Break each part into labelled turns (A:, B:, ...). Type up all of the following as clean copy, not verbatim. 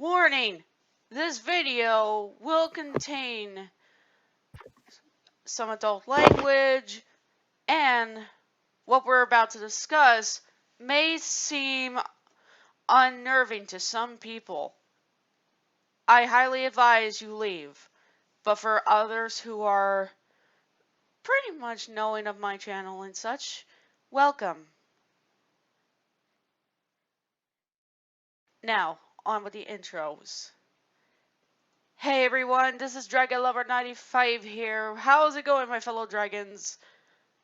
A: Warning! This video will contain some adult language, and what we're about to discuss may seem unnerving to some people. I highly advise you leave, but for others who are pretty much knowing of my channel and such, welcome. Now, on with the intros. Hey everyone, this is Dragon Lover 95 here. How's it going, my fellow dragons?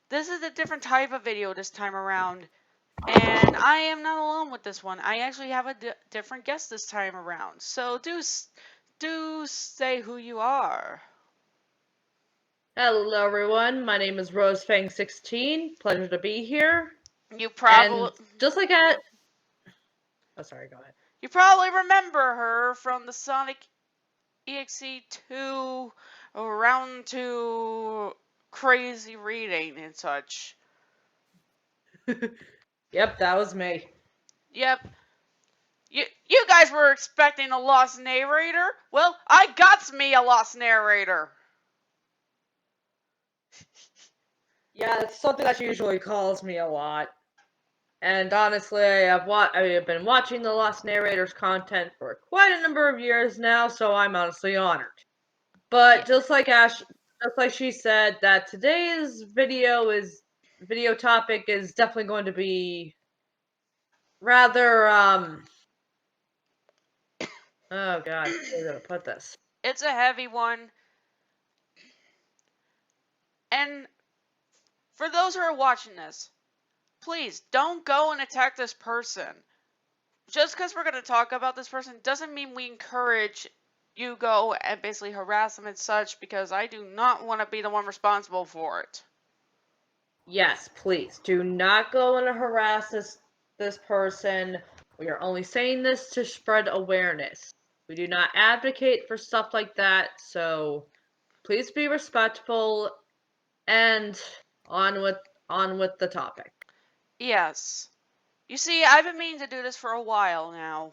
A: This is a different type of video this time around, and I am not alone with this one. I actually have a different guest this time around, so do say who you are.
B: Hello everyone, my name is Rosefang16. Pleasure to be here.
A: You probably
B: just like at oh sorry, go ahead.
A: You probably remember her from the Sonic EXE 2 round 2 crazy reading and such.
B: Yep, that was me.
A: Yep. You guys were expecting a lost narrator? Well, I got me a lost narrator.
B: Yeah, it's something that usually calls me a lot. And honestly, I've been watching the Lost Narrators content for quite a number of years now, so I'm honestly honored. But just like she said, that today's video topic is definitely going to be rather oh god, how am I gonna put this?
A: It's a heavy one. And for those who are watching this, please don't go and attack this person. Just because we're going to talk about this person doesn't mean we encourage you go and basically harass them and such, because I do not want to be the one responsible for it.
B: Yes, please do not go and harass this person. We are only saying this to spread awareness. We do not advocate for stuff like that, so please be respectful and on with the topic.
A: Yes. You see, I've been meaning to do this for a while now,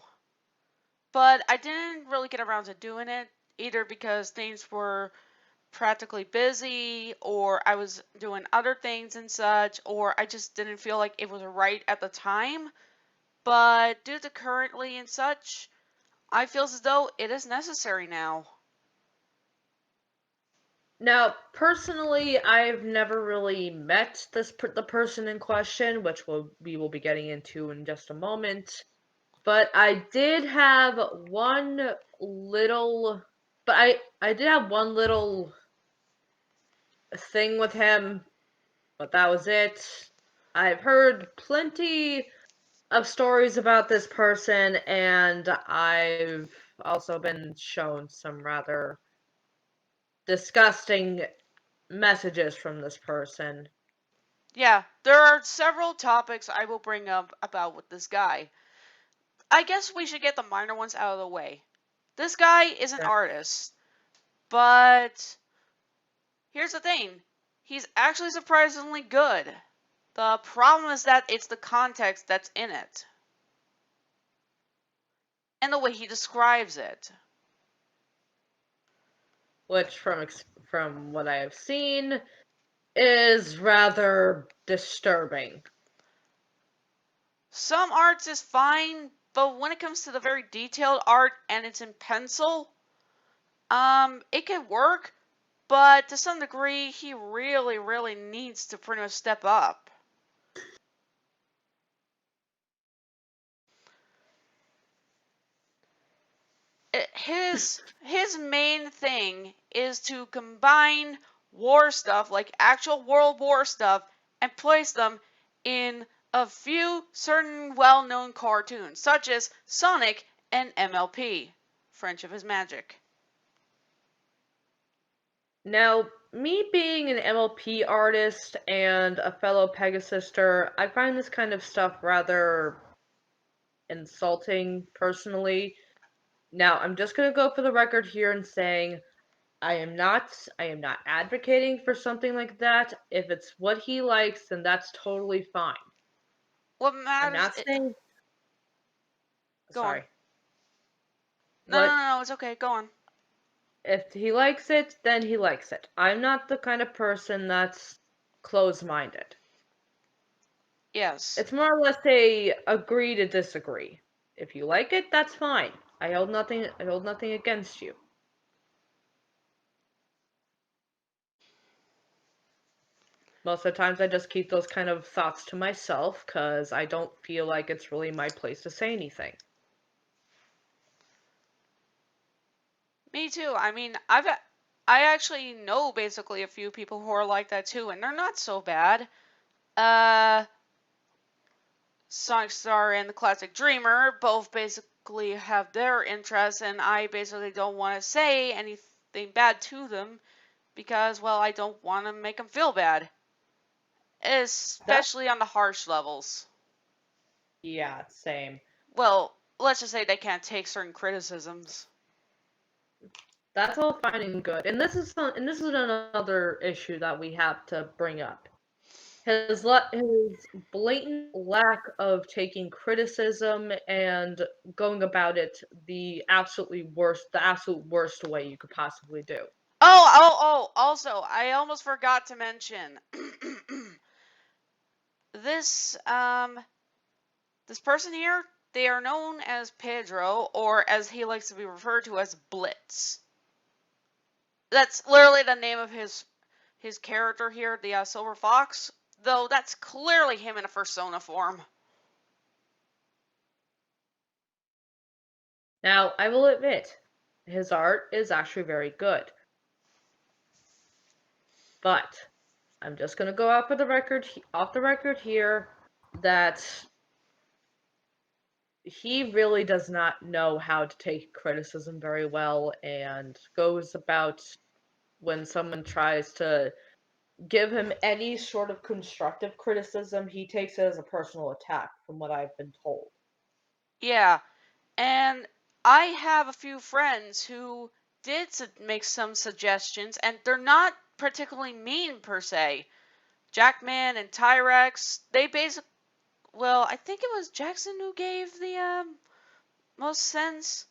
A: but I didn't really get around to doing it, either because things were practically busy, or I was doing other things and such, or I just didn't feel like it was right at the time. But due to currently and such, I feel as though it is necessary now.
B: Now, personally, I've never really met the person in question, which we will be getting into in just a moment. But I did have one little thing with him, but that was it. I've heard plenty of stories about this person, and I've also been shown some rather disgusting messages from this person.
A: Yeah, there are several topics I will bring up about with this guy. I guess we should get the minor ones out of the way. This guy is an artist, but here's the thing. He's actually surprisingly good. The problem is that it's the context that's in it, and the way he describes it.
B: Which, from what I have seen, is rather disturbing.
A: Some arts is fine, but when it comes to the very detailed art and it's in pencil, it can work, but to some degree, he really, really needs to pretty much step up. His main thing is to combine war stuff, like actual World War stuff, and place them in a few certain well-known cartoons, such as Sonic and MLP, Friendship is Magic.
B: Now, me being an MLP artist and a fellow Pegasister, I find this kind of stuff rather insulting, personally. Now, I'm just gonna go for the record here and saying I am not advocating for something like that. If it's what he likes, then that's totally fine.
A: What matters?
B: I'm not saying.
A: Go
B: Sorry.
A: on. No, no,
B: What
A: no, no, it's okay. Go on.
B: if he likes it, then he likes it. I'm not the kind of person that's closed-minded.
A: Yes.
B: It's more or less a agree to disagree. If you like it, that's fine. I hold nothing against you. Most of the times I just keep those kind of thoughts to myself because I don't feel like it's really my place to say anything.
A: Me too. I mean, I actually know basically a few people who are like that too, and they're not so bad. Uh, Sonic Star and the Classic Dreamer both basically have their interests, and I basically don't want to say anything bad to them because, well, I don't want to make them feel bad,
B: That
A: especially on the harsh levels.
B: Yeah, same.
A: Well, let's just say they can't take certain criticisms.
B: That's all fine and good. And this is another issue that we have to bring up. His blatant lack of taking criticism and going about it the absolute worst way you could possibly do.
A: Oh, also, I almost forgot to mention this this person here, they are known as Pedro, or as he likes to be referred to as Blitz. That's literally the name of his character here, the Silver Fox. Though that's clearly him in a persona form.
B: Now, I will admit, his art is actually very good. But I'm just gonna go off the record here, that he really does not know how to take criticism very well and goes about when someone tries to give him any sort of constructive criticism, he takes it as a personal attack, from what I've been told.
A: Yeah, and I have a few friends who did make some suggestions, and they're not particularly mean per se. Jackman and Tyrex, they basically, well, I think it was Jackson who gave the most sense,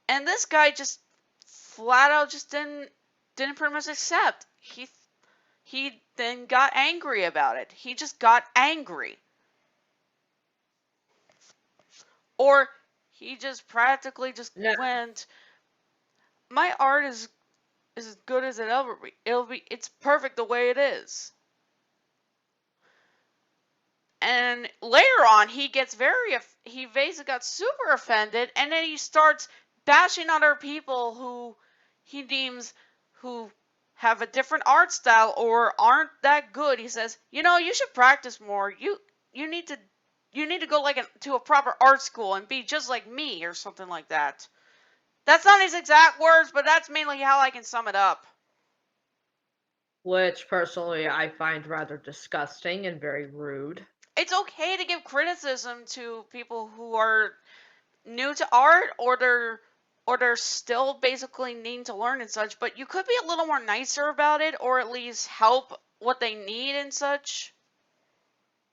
A: and this guy just flat out just didn't pretty much accept. He then got angry about it. He just got angry, or he just practically just
B: Now,
A: went, "My art is as good as it ever be. It's perfect the way it is." And later on, he basically got super offended, and then he starts bashing other people who he deems who have a different art style or aren't that good. He says, you should practice more. You need to go to a proper art school and be just like me or something like that. That's not his exact words, but that's mainly how I can sum it up.
B: which personally I find rather disgusting and very rude.
A: It's okay to give criticism to people who are new to art, or they're still basically needing to learn and such, but you could be a little more nicer about it, or at least help what they need and such.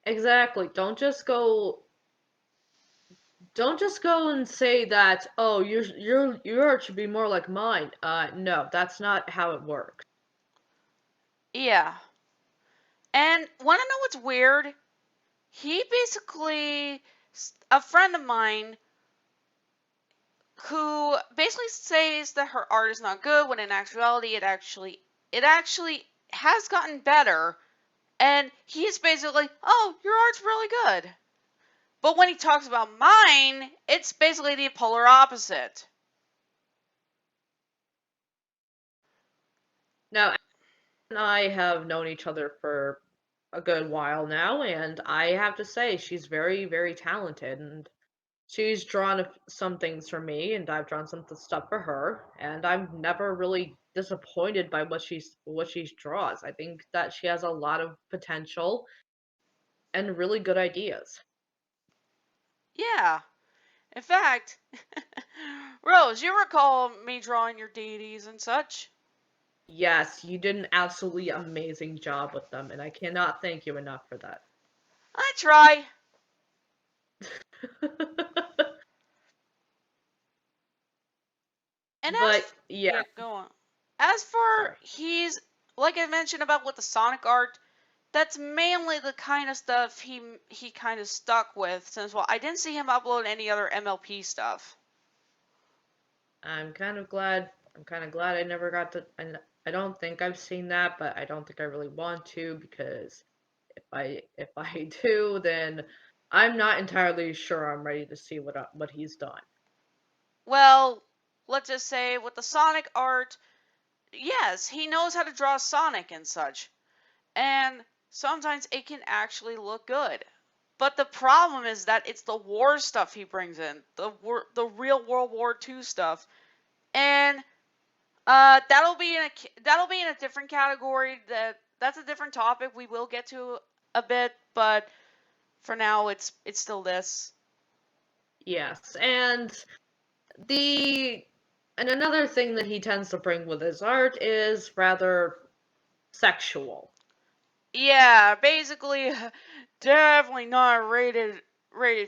B: Exactly. Don't just go and say that, oh, your art should be more like mine. No, that's not how it works.
A: Yeah. And want to know what's weird? He basically, a friend of mine who basically says that her art is not good, when in actuality it actually has gotten better, and he's basically, oh, your art's really good. But when he talks about mine, it's basically the polar opposite.
B: Now, and I have known each other for a good while now, and I have to say she's very, very talented, and she's drawn some things for me, and I've drawn some stuff for her, and I'm never really disappointed by what she draws. I think that she has a lot of potential and really good ideas.
A: Yeah. In fact, Rose, you recall me drawing your deities and such?
B: Yes, you did an absolutely amazing job with them, and I cannot thank you enough for that.
A: I try. And
B: But yeah,
A: go on. As for
B: sorry.
A: he's like I mentioned about with the Sonic art, that's mainly the kind of stuff he kind of stuck with since I didn't see him upload any other MLP stuff.
B: I'm kind of glad. I'm kind of glad I never got to. And I don't think I've seen that, but I don't think I really want to because if I do, then I'm not entirely sure I'm ready to see what he's done.
A: Well, let's just say with the Sonic art, yes, he knows how to draw Sonic and such. And sometimes it can actually look good. But the problem is that it's the war stuff he brings in, the real World War II stuff, and that'll be in a different category. That's a different topic we will get to a bit, but for now it's still this.
B: Yes, the and another thing that he tends to bring with his art is rather sexual.
A: Yeah, basically, definitely not rated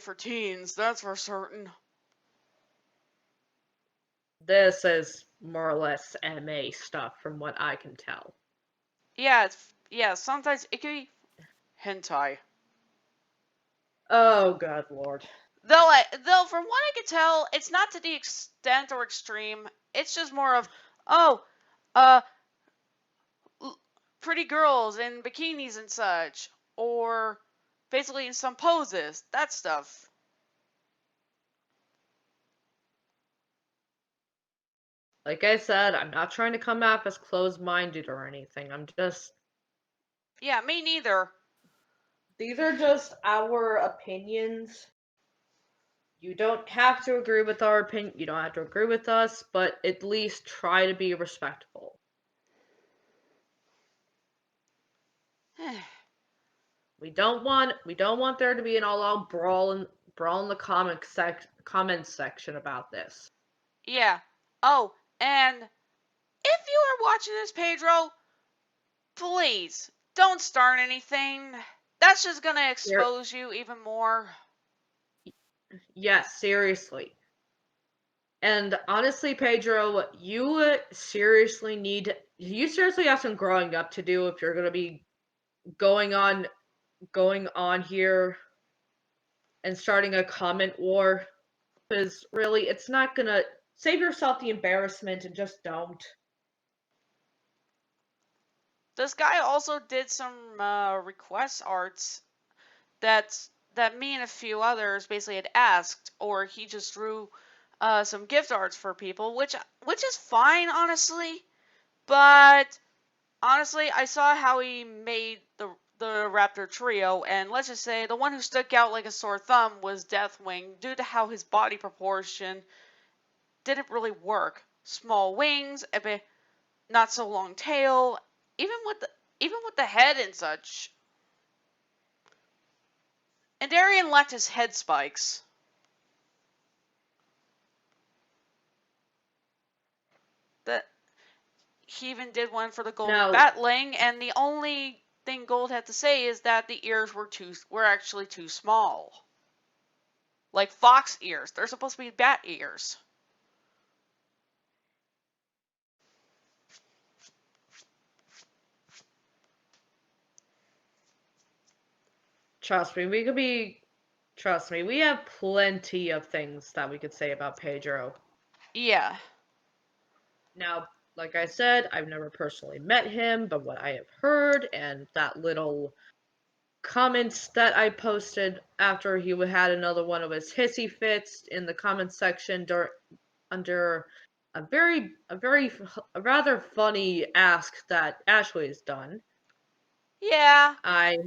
A: for teens. That's for certain.
B: This is more or less anime stuff from what I can tell.
A: Yeah. Sometimes it can be hentai.
B: Oh god lord.
A: Though from what I can tell, it's not to the extent or extreme. It's just more of, oh, uh, pretty girls in bikinis and such, or basically in some poses. That stuff.
B: Like I said, I'm not trying to come off as closed-minded or anything. I'm just
A: Yeah, me neither.
B: these are just our opinions. You don't have to agree with our opinion. You don't have to agree with us, but at least try to be respectful. We don't want there to be an all-out brawl in the comments section about this.
A: Yeah. Oh, and if you are watching this, Pedro, please don't start anything. That's just gonna
B: Ser-
A: expose you even more.
B: yes, seriously. And honestly, Pedro, you seriously have some growing up to do if you're gonna be going on going on here and starting a comment war. Because really, it's not gonna save yourself the embarrassment and just don't.
A: This guy also did some request arts that me and a few others basically had asked, or he just drew some gift arts for people, which is fine, honestly. But honestly, I saw how he made the Raptor trio, and let's just say the one who stuck out like a sore thumb was Deathwing, due to how his body proportion didn't really work. Small wings, a bit not so long tail, even with the head and such. And Darian lacked his head spikes. That he even did one for the golden
B: Now,
A: batling, and the only thing Gold had to say is that the ears were actually too small. Like fox ears. They're supposed to be bat ears.
B: trust me, we have plenty of things that we could say about Pedro.
A: Yeah.
B: Now, like I said, I've never personally met him, but what I have heard and that little comments that I posted after he had another one of his hissy fits in the comments section under a rather funny ask that Ashley has done.
A: Yeah.
B: I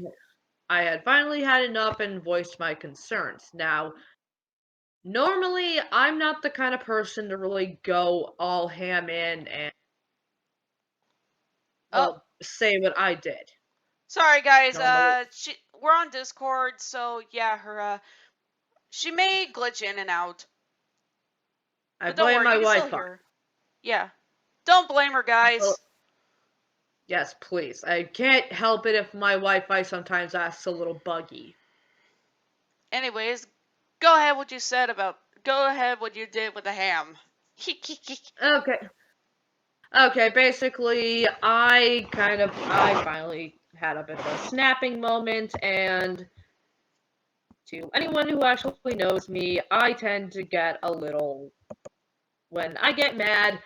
B: I had finally had enough and voiced my concerns. Now, normally I'm not the kind of person to really go all ham in and
A: Oh,
B: well say what I did.
A: sorry guys.
B: Normally,
A: We're on Discord, so yeah, her she may glitch in and out,
B: I
A: but don't
B: blame
A: worry, you
B: my
A: can still
B: Wi-Fi.
A: hear her. Yeah. Don't blame her,
B: Well,
A: guys.
B: yes, please. I can't help it if my Wi-Fi sometimes acts a little buggy.
A: Anyways, go ahead what you did with the ham.
B: Okay. Okay, basically, I finally had a bit of a snapping moment, and to anyone who actually knows me, I tend to get a little, when I get mad,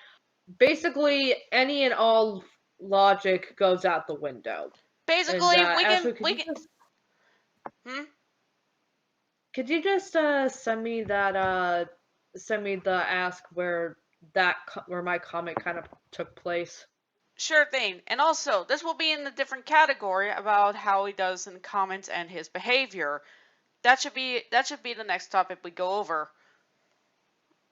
B: basically any and all logic goes out the window. And,
A: Basically,
B: Ashley,
A: Hmm?
B: could you just, send me the ask where my comment kind of took place?
A: Sure thing. And also, this will be in a different category about how he does in comments and his behavior. That should be the next topic we go over.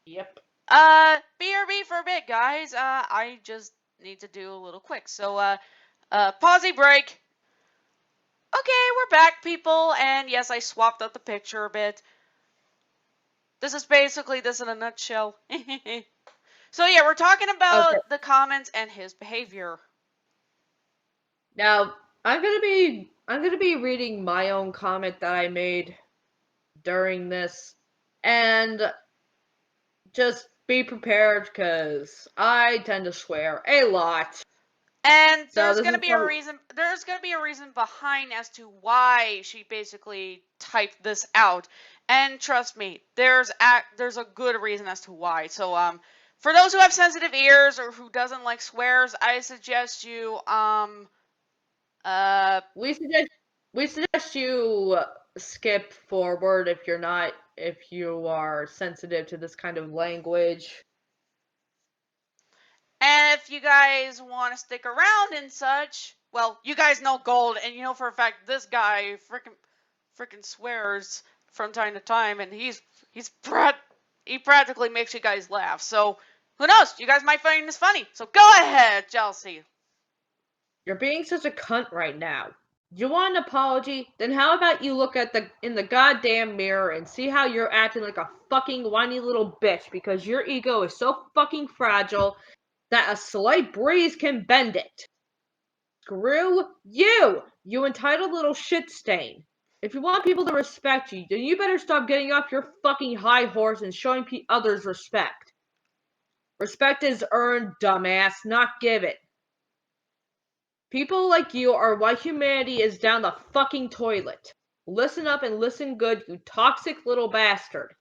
B: Yep.
A: BRB for a bit, guys. I just need to do a little quick. So, pausey break. Okay, we're back, people. And yes, I swapped out the picture a bit. This is basically this in a nutshell. So yeah, we're talking
B: Okay.
A: about the comments and his behavior.
B: Now, I'm gonna be reading my own comment that I made during this, and just be prepared because I tend to swear a lot.
A: And
B: So this is probably
A: there's gonna be a reason behind as to why she basically typed this out. And trust me, there's a good reason as to why. So for those who have sensitive ears or who doesn't like swears, I suggest you uh
B: we suggest you skip forward if you are sensitive to this kind of language.
A: and if you guys want to stick around and such, well, you guys know Gold, and you know for a fact this guy freaking swears from time to time, and he practically makes you guys laugh. So who knows? You guys might find this funny. So go ahead, Chelsea.
B: You're being such a cunt right now. You want an apology? Then how about you look in the goddamn mirror and see how you're acting like a fucking whiny little bitch because your ego is so fucking fragile that a slight breeze can bend it. Screw you, you entitled little shit stain. If you want people to respect you, then you better stop getting off your fucking high horse and showing others respect. Respect is earned, dumbass, not given. People like you are why humanity is down the fucking toilet. Listen up and listen good, you toxic little bastard.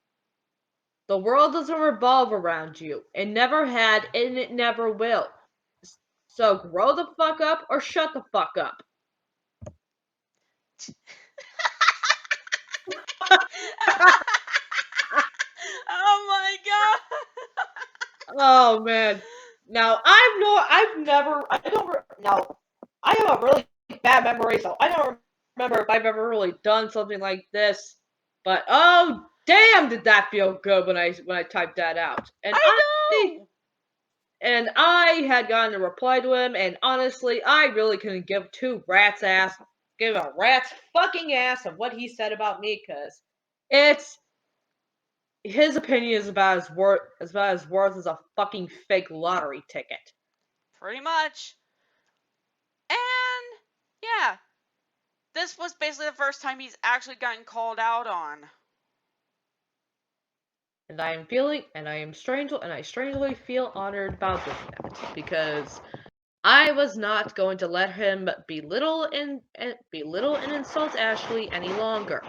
B: The world doesn't revolve around you. It never had, and it never will. So grow the fuck up or shut the fuck up.
A: Oh my god.
B: Oh man. Now I don't. Now I have a really bad memory, so I don't remember if I've ever really done something like this. But oh damn, did that feel good when I typed that out.
A: I know.
B: And I had gotten a reply to him, and honestly, I really couldn't give a rat's fucking ass of what he said about me, cause it's his opinion is about as worth as a fucking fake lottery ticket.
A: Pretty much. And yeah, this was basically the first time he's actually gotten called out on.
B: And I strangely feel honored about doing that because I was not going to let him belittle and insult Ashley any longer.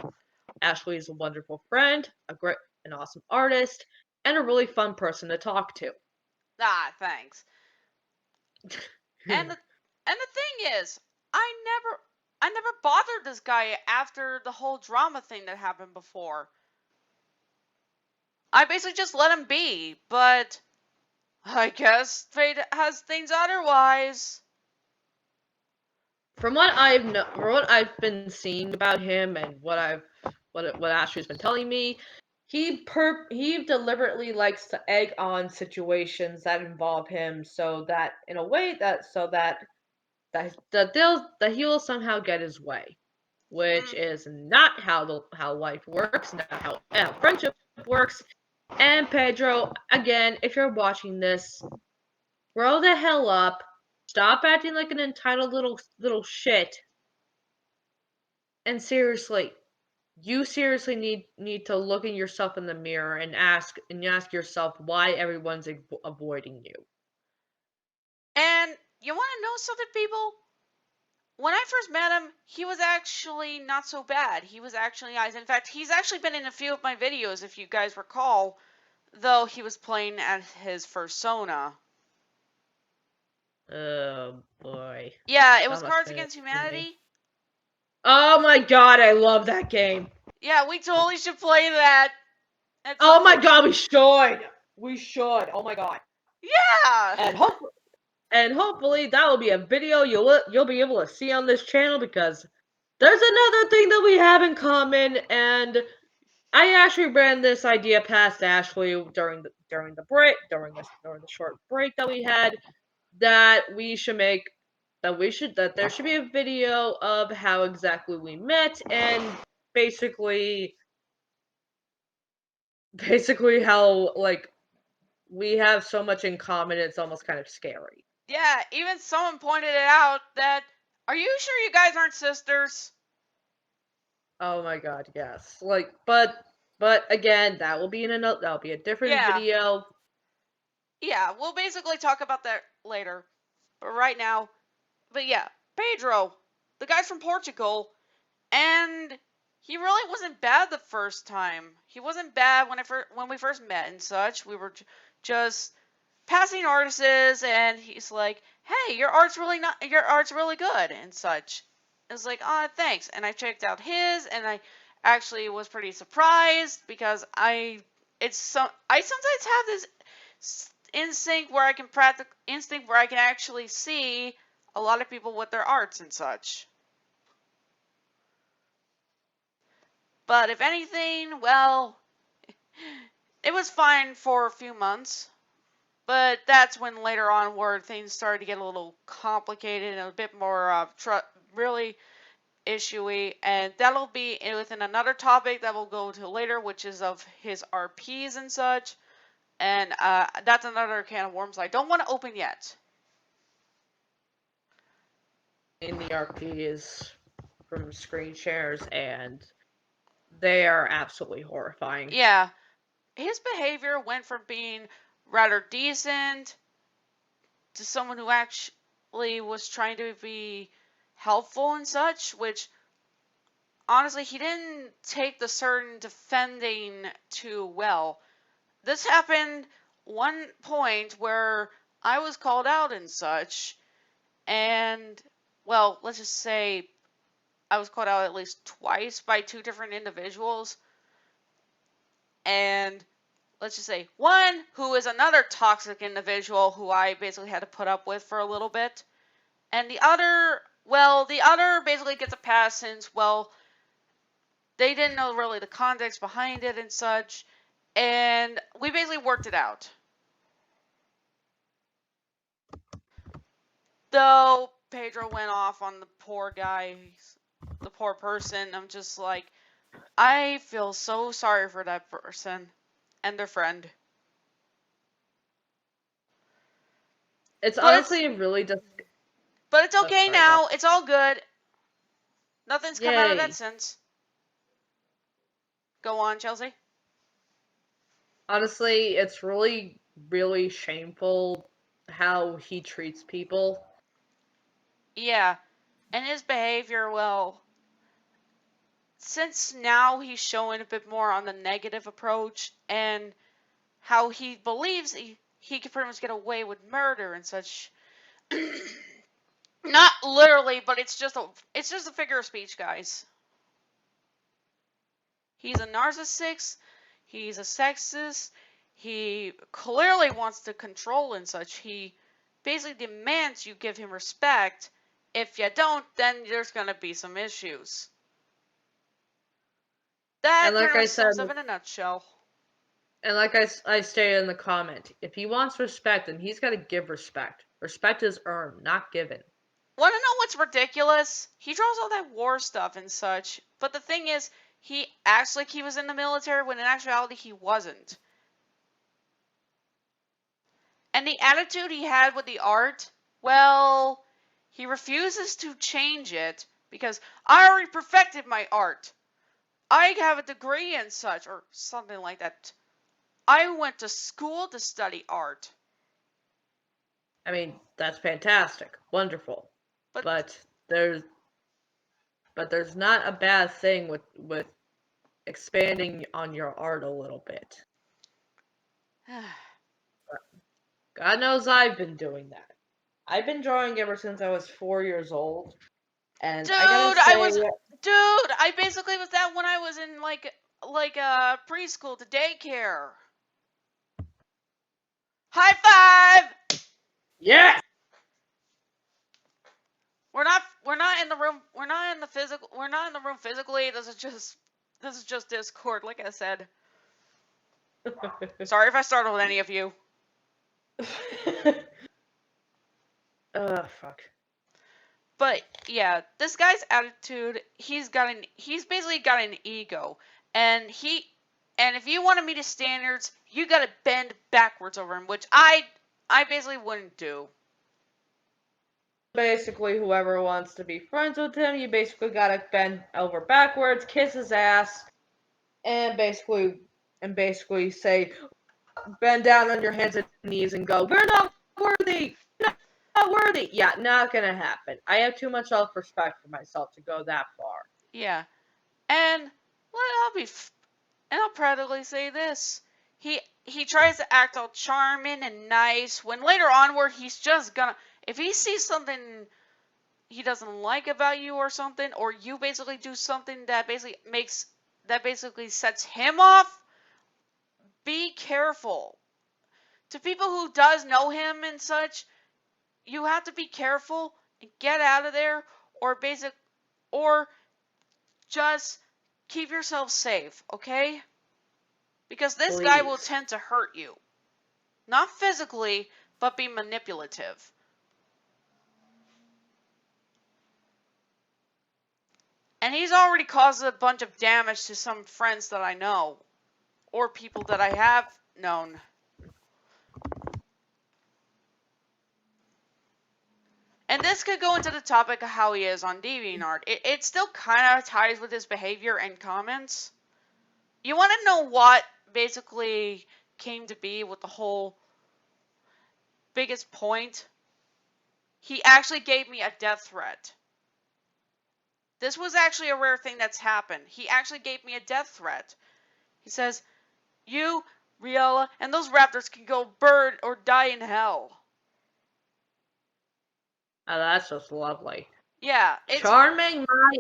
B: Ashley is a wonderful friend, an awesome artist, and a really fun person to talk to.
A: Ah, thanks. And the thing is, I never bothered this guy after the whole drama thing that happened before. I basically just let him be, but I guess fate has things otherwise.
B: From what I've been seeing about him and what Ashley's been telling me, he deliberately likes to egg on situations that involve him, so that in a way that he will somehow get his way, which
A: Mm,
B: is not how life works, not how friendship works. And Pedro, again, if you're watching this, grow the hell up. Stop acting like an entitled little shit. And seriously, you seriously need to look at yourself in the mirror and ask yourself why everyone's avoiding you.
A: And you want to know something, people? When I first met him, he was actually not so bad. He was actually nice. In fact, he's actually been in a few of my videos, if you guys recall, though he was playing at his fursona.
B: Oh boy.
A: Yeah, it was
B: That must
A: Cards
B: have
A: Against
B: been me.
A: Humanity.
B: Oh my god, I love that game.
A: Yeah, we totally should play that at some
B: Oh my
A: point.
B: god, we should. We should. Oh my god.
A: Yeah!
B: And hopefully that will be a video you'll be able to see on this channel, because there's another thing that we have in common, and I actually ran this idea past Ashley during the short break that we had, that there should be a video of how exactly we met, and basically how, like, we have so much in common, it's almost kind of scary.
A: Yeah, even someone pointed it out that, are you sure you guys aren't sisters?
B: Oh my god, yes. Like, but again, that'll be a different
A: Yeah,
B: video.
A: yeah, we'll basically talk about that later. But right now, but yeah, Pedro, the guy from Portugal, and he really wasn't bad the first time. He wasn't bad when we first met and such. We were just passing artists, and he's like, "Hey, your art's really good," and such. It's like, "Oh, thanks." And I checked out his, and I actually was pretty surprised because I sometimes have this instinct where I can actually see a lot of people with their arts and such. But if anything, well, it was fine for a few months. But that's when later on where things started to get a little complicated and a bit more really issuey. And that'll be within another topic that we'll go to later, which is of his RPs and such. And that's another can of worms I don't want to open yet.
B: In the RPs from screen shares, and they are absolutely horrifying.
A: Yeah, his behavior went from being rather decent to someone who actually was trying to be helpful and such, which honestly, he didn't take the certain defending too well. This happened one point where I was called out and such, and, well, let's just say I was called out at least twice by two different individuals, and let's just say one who is another toxic individual who I basically had to put up with for a little bit, and the other basically gets a pass since, well, they didn't know really the context behind it and such, and we basically worked it out. Though Pedro went off on the poor guy, the poor person, I'm just like, I feel so sorry for that person and their friend.
B: It's
A: But it's
B: honestly really just.
A: but it's
B: Oh,
A: okay
B: sorry, yes.
A: now. It's all good. Nothing's come out of that
B: Yay.
A: since. Go on, Chelsea.
B: Honestly, it's really, really shameful how he treats people.
A: Yeah, and his behavior, well, since now he's showing a bit more on the negative approach and how he believes he can pretty much get away with murder and such. Not literally, but it's just a figure of speech, guys. He's a narcissist. He's a sexist. He clearly wants to control and such. He basically demands you give him respect. If you don't, then there's gonna be some issues. That
B: And like
A: pretty
B: I
A: much
B: said,
A: sums up in a nutshell.
B: I stated in the comment, if he wants respect, then he's got to give respect. Respect is earned, not given.
A: Want to know what's ridiculous? He draws all that war stuff and such, but the thing is, he acts like he was in the military when in actuality he wasn't. And the attitude he had with the art, well, he refuses to change it because I already perfected my art. I have a degree in such, or something like that. I went to school to study art.
B: I mean, that's fantastic. Wonderful.
A: But
B: But there's not a bad thing with expanding on your art a little bit. God knows I've been doing that. I've been drawing ever since I was 4 years old. And I gotta say,
A: I basically was that when I was in like preschool to daycare. High five!
B: yes!
A: We're not in the room. We're not in the physical. We're not in the room physically. This is just Discord, like I said. Sorry if I startled any of you.
B: Fuck.
A: But yeah, this guy's attitude, he's basically got an ego. And if you want to meet his standards, you gotta bend backwards over him, which I basically wouldn't do.
B: Basically, whoever wants to be friends with him, you basically gotta bend over backwards, kiss his ass, and basically say, bend down on your hands and knees and go, "We're not worthy! Not worthy!" Yeah, not gonna happen. I have too much self-respect for myself to go that far.
A: Yeah. And I'll proudly say this. He tries to act all charming and nice when later onward he's just gonna, if he sees something he doesn't like about you or something, or you basically do something that basically sets him off, be careful. To people who does know him and such, you have to be careful and get out of there, or just keep yourself safe, okay? Because this guy will tend to hurt you. Not physically, but be manipulative. And he's already caused a bunch of damage to some friends that I know, or people that I have known. And this could go into the topic of how he is on DeviantArt. It still kind of ties with his behavior and comments. You want to know what basically came to be with the whole biggest point? He actually gave me a death threat. This was actually a rare thing that's happened. He actually gave me a death threat. He says, "You, Riella, and those raptors can go burn or die in hell."
B: Oh, that's just lovely.
A: Yeah,
B: charming my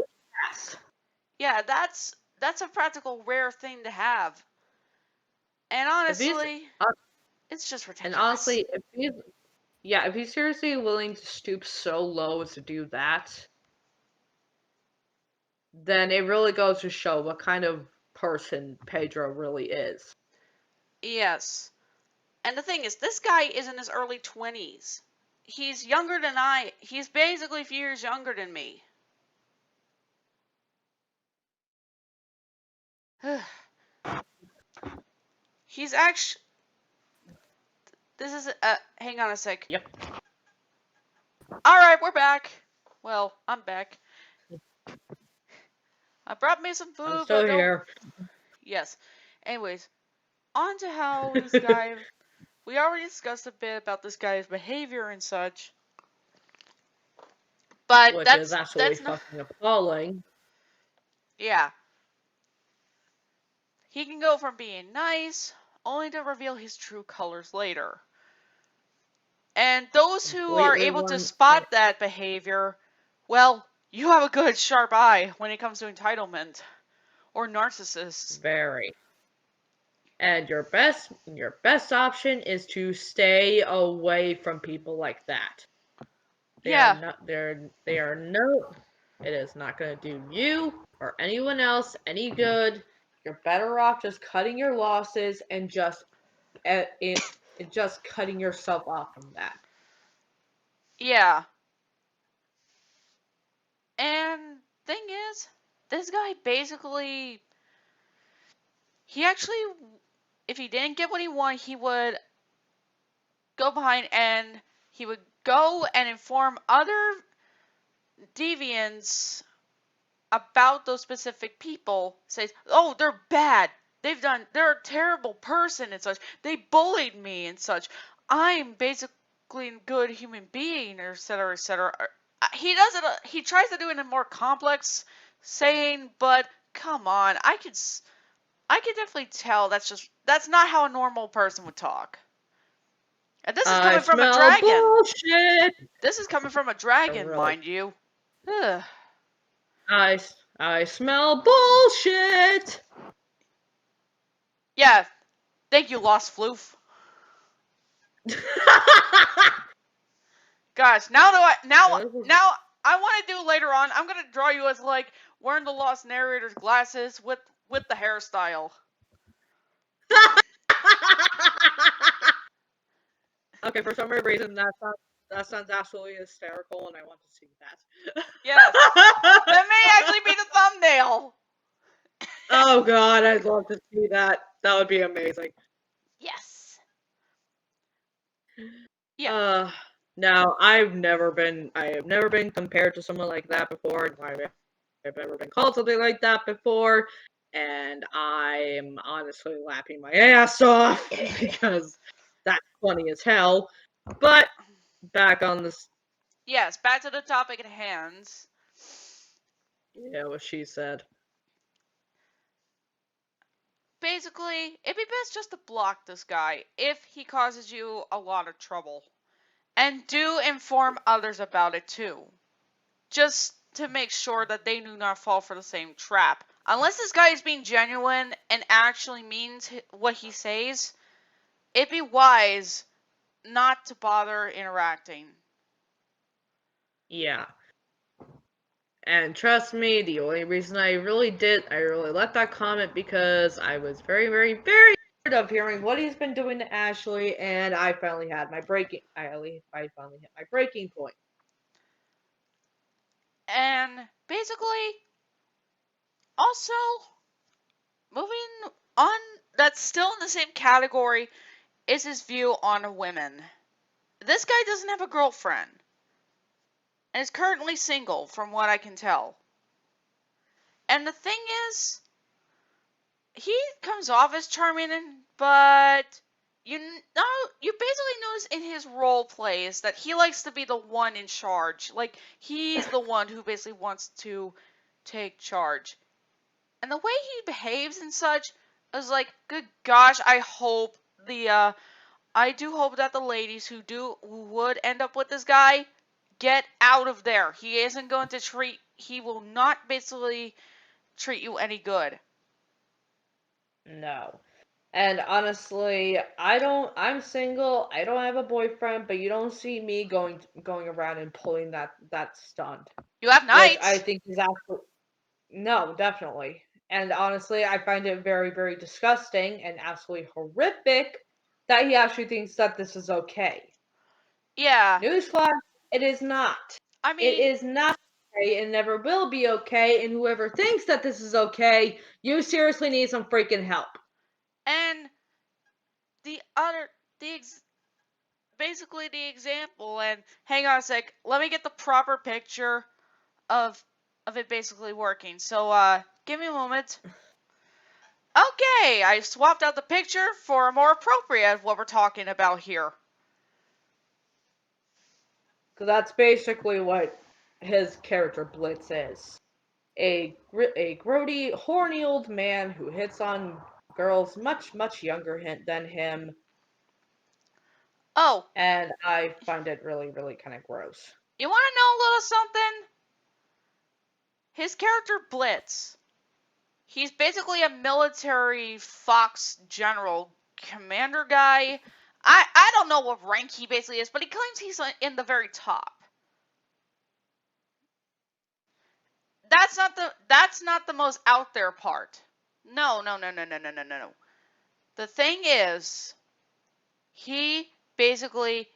B: ass.
A: Yeah, that's a practical rare thing to have. And honestly, it's just ridiculous.
B: And honestly, if he's seriously willing to stoop so low as to do that, then it really goes to show what kind of person Pedro really is.
A: Yes. And the thing is, this guy is in his early 20s. He's younger than he's basically a few years younger than me. He's actually... This is... hang on a sec.
B: Yep.
A: Alright, we're back. Well, I'm back. I brought me some food,
B: I'm still here.
A: Yes. Anyways, on to how this guy... We already discussed a bit about this guy's behavior and such. But
B: Which is absolutely fucking appalling.
A: Yeah. He can go from being nice, only to reveal his true colors later. And those who are able to spot that behavior, well, you have a good sharp eye when it comes to entitlement or narcissists.
B: Very. And your best option is to stay away from people like that. It is not going to do you or anyone else any good. You're better off just cutting your losses and just cutting yourself off from that.
A: Yeah. And thing is, this guy basically, he actually, if he didn't get what he wanted, he would go behind and he would go and inform other deviants about those specific people says, oh, they're bad. They're a terrible person and such. They bullied me and such. I'm basically a good human being, or etc., etc. He does it. He tries to do it in a more complex saying, but come on, I could definitely tell that's not how a normal person would talk. And this is
B: I
A: coming from a
B: smell
A: dragon.
B: bullshit.
A: This is coming from a dragon,
B: Really.
A: mind you. Ugh.
B: I smell bullshit.
A: Yeah, thank you, Lost Floof. Gosh, now I want to do later on. I'm gonna draw you as like wearing the Lost Narrator's glasses with the hairstyle.
B: Okay, for some reason that sounds absolutely hysterical, and I want to see that.
A: Yes, that may actually be the thumbnail.
B: Oh god, I'd love to see that. That would be amazing.
A: Yes. Yeah.
B: Now I have never been compared to someone like that before. I've never been called something like that before, and I'm honestly laughing my ass off because that's funny as hell. But back on this,
A: Yes, back to the topic at hand.
B: yeah, what she said.
A: Basically, it'd be best just to block this guy if he causes you a lot of trouble. And do inform others about it too. Just to make sure that they do not fall for the same trap. Unless this guy is being genuine and actually means what he says, it'd be wise not to bother interacting.
B: Yeah. And trust me, the only reason I really left that comment because I was very, very, very tired of hearing what he's been doing to Ashley, and I finally had my breaking. I finally hit my breaking point.
A: And basically, also, moving on, that's still in the same category, is his view on women. This guy doesn't have a girlfriend, and is currently single, from what I can tell. And the thing is, he comes off as charming, but you basically notice in his role plays that he likes to be the one in charge. Like, he's the one who basically wants to take charge. And the way he behaves and such, I was like, good gosh, I do hope that the ladies who would end up with this guy get out of there. He will not basically treat you any good.
B: No. And honestly, I'm single. I don't have a boyfriend, but you don't see me going around and pulling that stunt,
A: You have
B: which I
A: knights.
B: think is absolutely no, definitely. And honestly, I find it very, very disgusting and absolutely horrific that he actually thinks that this is okay.
A: Yeah.
B: Newsflash, it is not.
A: I
B: It
A: mean,
B: is not okay and never will be okay, and whoever thinks that this is okay, you seriously need some freaking help.
A: and the other, basically the example, and hang on a sec, let me get the proper picture of it basically working. So, give me a moment. Okay, I swapped out the picture for a more appropriate what we're talking about here.
B: Because that's basically what his character Blitz is. A grody, horny old man who hits on girls much, much younger than him,
A: Oh,
B: and I find it really, really kind of gross.
A: you want to know a little something? His character Blitz, he's basically a military Fox general commander guy. I don't know what rank he basically is, but he claims he's in the very top. That's not the most out there part. No, no, no, no, no, no, no, no. The thing is, he basically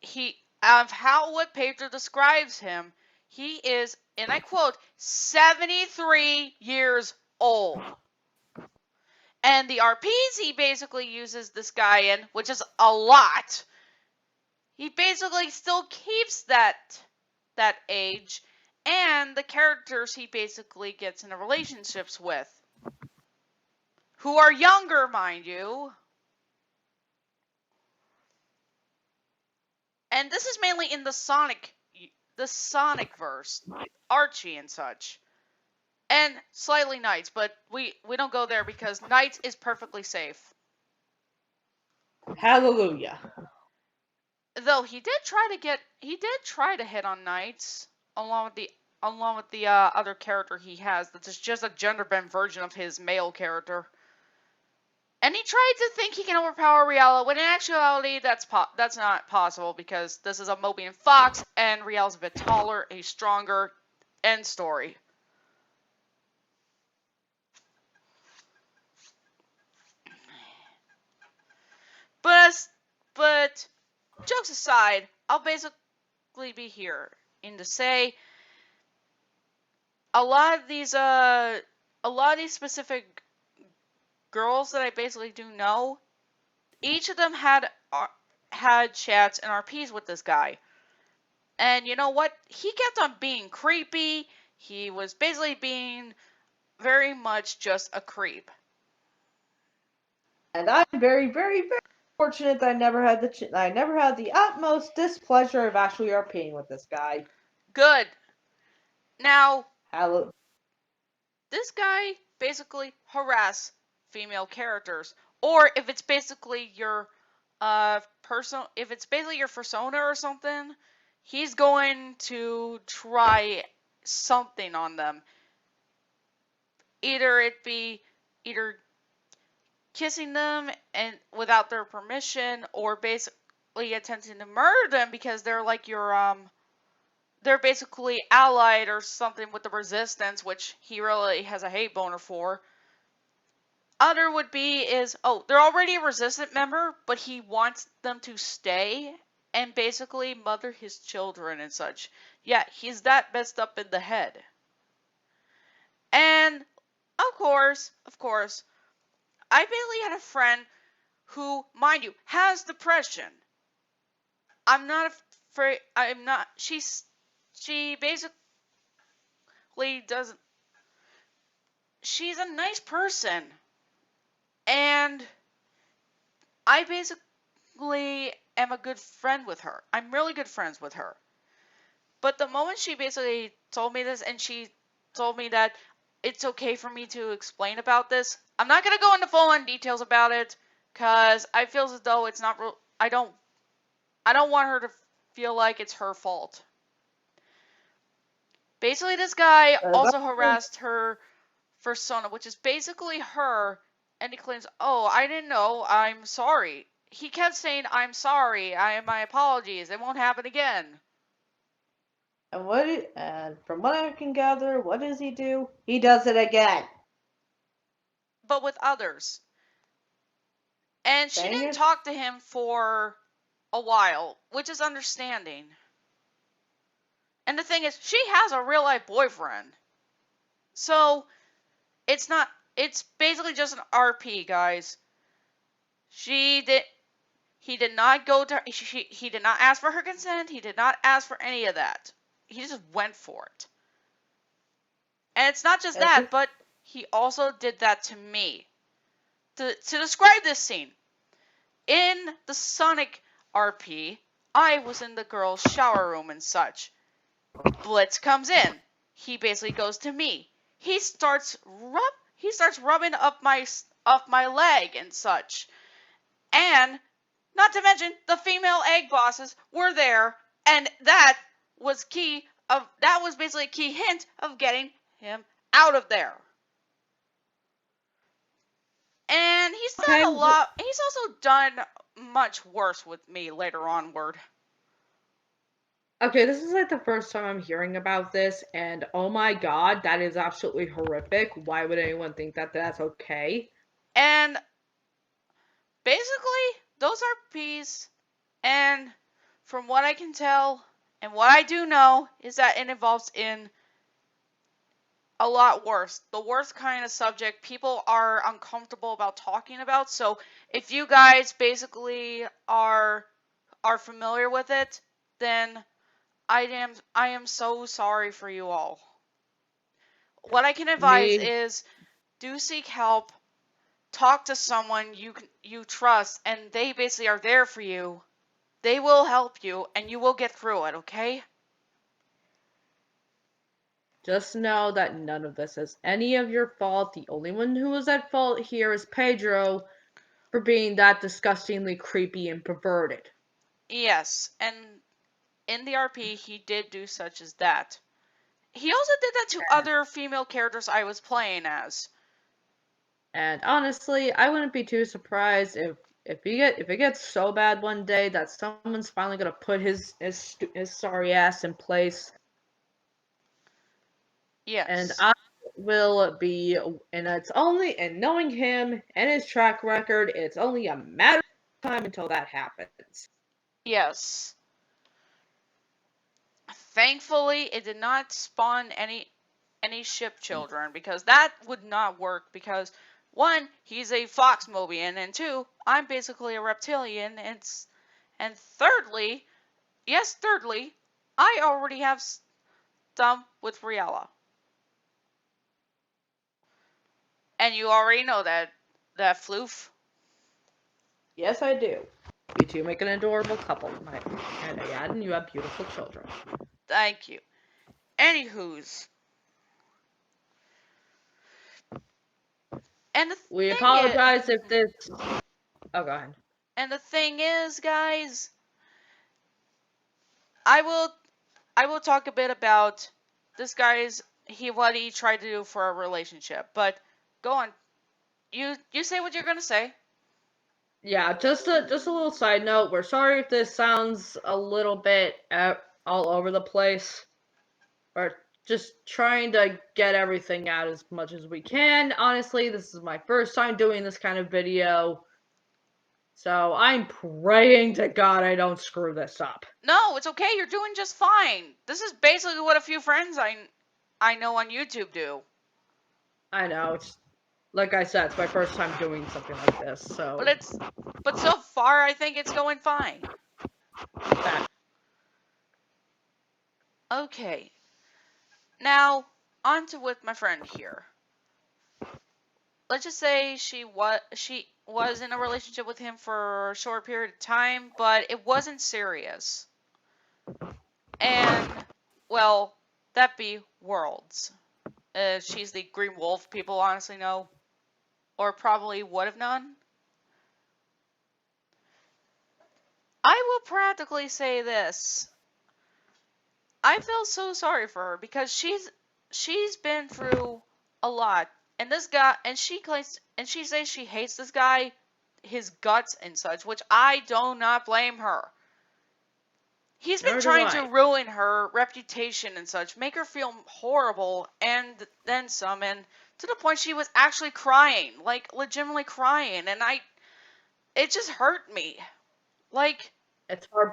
A: he of how what Pedro describes him, he is, and I quote, 73 years old. And the RPs he basically uses this guy in, which is a lot, he basically still keeps that age, and the characters he basically gets into relationships with, who are younger, mind you. And this is mainly in the Sonic verse, Archie and such. And slightly Knights, but we don't go there because Knights is perfectly safe.
B: Hallelujah.
A: Though he did try to hit on Knights along with the other character he has that's just a gender bent version of his male character. And he tried to think he can overpower Riella, when in actuality that's not possible because this is a Mobian Fox and Riella's a bit taller, a stronger. End story. But jokes aside, I'll basically be here in to say a lot of these specific girls that I basically do know, each of them had chats and RPs with this guy. And you know what? He kept on being creepy. He was basically being very much just a creep.
B: And I'm very, very, very fortunate that I never had the utmost displeasure of actually RPing with this guy.
A: Good. Now,
B: Hello.
A: this guy basically harass female characters, or if it's basically your if it's basically your persona or something, he's going to try something on them. Either kissing them and without their permission, or basically attempting to murder them because they're like they're basically allied or something with the resistance, which he really has a hate boner for. Other would be they're already a resistant member, but he wants them to stay and basically mother his children and such. Yeah, he's that messed up in the head. And of course, I basically had a friend who, mind you, has depression. I'm not afraid. I'm not. She basically doesn't. She's a nice person, and I basically am a good friend with her. I'm really good friends with her. But the moment she basically told me this, and she told me that it's okay for me to explain about this, I'm not gonna go into full-on details about it, cause I feel as though it's not. I don't want her to feel like it's her fault. Basically, this guy also harassed her persona, which is basically her, and he claims, "Oh, I didn't know. I'm sorry." He kept saying, "I'm sorry. My apologies. It won't happen again."
B: And from what I can gather, what does he do? He does it again.
A: But with others. And she didn't talk to him for a while, which is understanding. And the thing is, she has a real life boyfriend. So, it's basically just an RP, guys. He did not go to, he did not ask for her consent. He did not ask for any of that. He just went for it. And it's not just that, but he also did that to me. To describe this scene, in the Sonic RP, I was in the girl's shower room and such. Blitz comes in. He basically goes to me. He starts rubbing up my leg and such. And not to mention the female egg bosses were there, and that was basically a key hint of getting him out of there. And he's done a lot. He's also done much worse with me later onward.
B: Okay, this is like the first time I'm hearing about this, and oh my god, that is absolutely horrific. Why would anyone think that that's okay?
A: And basically, those are P's. And from what I can tell, and what I do know, is that it involves in a lot worse. The worst kind of subject people are uncomfortable about talking about. So if you guys basically are familiar with it, then I am so sorry for you all. What I can advise
B: Me,
A: is do seek help, talk to someone you trust, and they basically are there for you. They will help you, and you will get through it, okay?
B: just know that none of this is any of your fault. The only one who is at fault here is Pedro for being that disgustingly creepy and perverted.
A: Yes, and in the RP, he did do such as that. He also did that to other female characters I was playing as.
B: And honestly, I wouldn't be too surprised if it gets so bad one day that someone's finally gonna put his sorry ass in place. And
A: Yes.
B: I will be, and it's only, and knowing him and his track record, it's only a matter of time until that happens.
A: Yes. Thankfully, it did not spawn any ship children because that would not work because one, he's a fox mobian, and two, I'm basically a reptilian, and thirdly, I already have some with Riella. And you already know that Floof.
B: Yes, I do. You two make an adorable couple, and Ayad, you have beautiful children.
A: Thank you. Anywho's. And the
B: We
A: thing is,
B: apologize if this. Oh, go ahead.
A: and the thing is, guys, I will talk a bit about this guy's what he tried to do for a relationship. But go on. You say what you're gonna say.
B: Yeah, just a little side note. We're sorry if this sounds a little bit all over the place. We're just trying to get everything out as much as we can. Honestly, this is my first time doing this kind of video, so I'm praying to God I don't screw this up.
A: No, it's okay. You're doing just fine. This is basically what a few friends I know on YouTube do.
B: I know, it's like I said, it's my first time doing something like this, so.
A: But so far I think it's going fine.
B: That,
A: Okay. Now, on to with my friend here. Let's just say she was in a relationship with him for a short period of time, but it wasn't serious. And well, that be Worlds. She's the Green Wolf people honestly know, or probably would have known. I will practically say this. I feel so sorry for her because she's been through a lot, and this guy, and she claims, and she says she hates this guy, his guts and such, which I do not blame her. He's been
B: nor do
A: trying to
B: I.
A: ruin her reputation and such, make her feel horrible, and then some, and to the point she was actually crying, like legitimately crying, and it just hurt me. Like,
B: It's hard.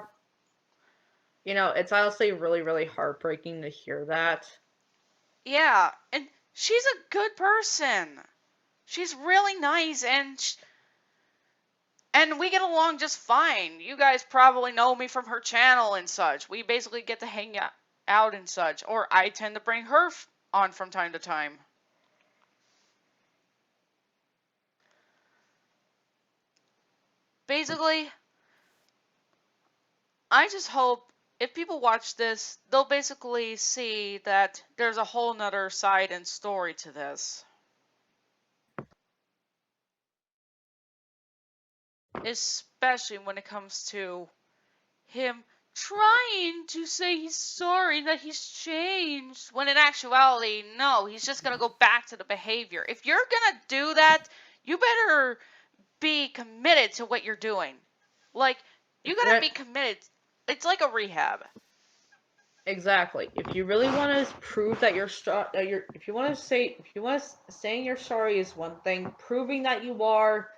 B: It's honestly really, really heartbreaking to hear that.
A: yeah, and she's a good person. She's really nice, and we get along just fine. You guys probably know me from her channel and such. We basically get to hang out and such, or I tend to bring her on from time to time. Basically, I just hope if people watch this, they'll basically see that there's a whole nother side and story to this. Especially when it comes to him trying to say he's sorry, that he's changed, when in actuality, no, he's just gonna go back to the behavior. If you're gonna do that, you better be committed to what you're doing. Like, you gotta be committed. It's like a rehab.
B: Exactly. If you really want to prove that if you want to saying you're sorry is one thing, proving that you are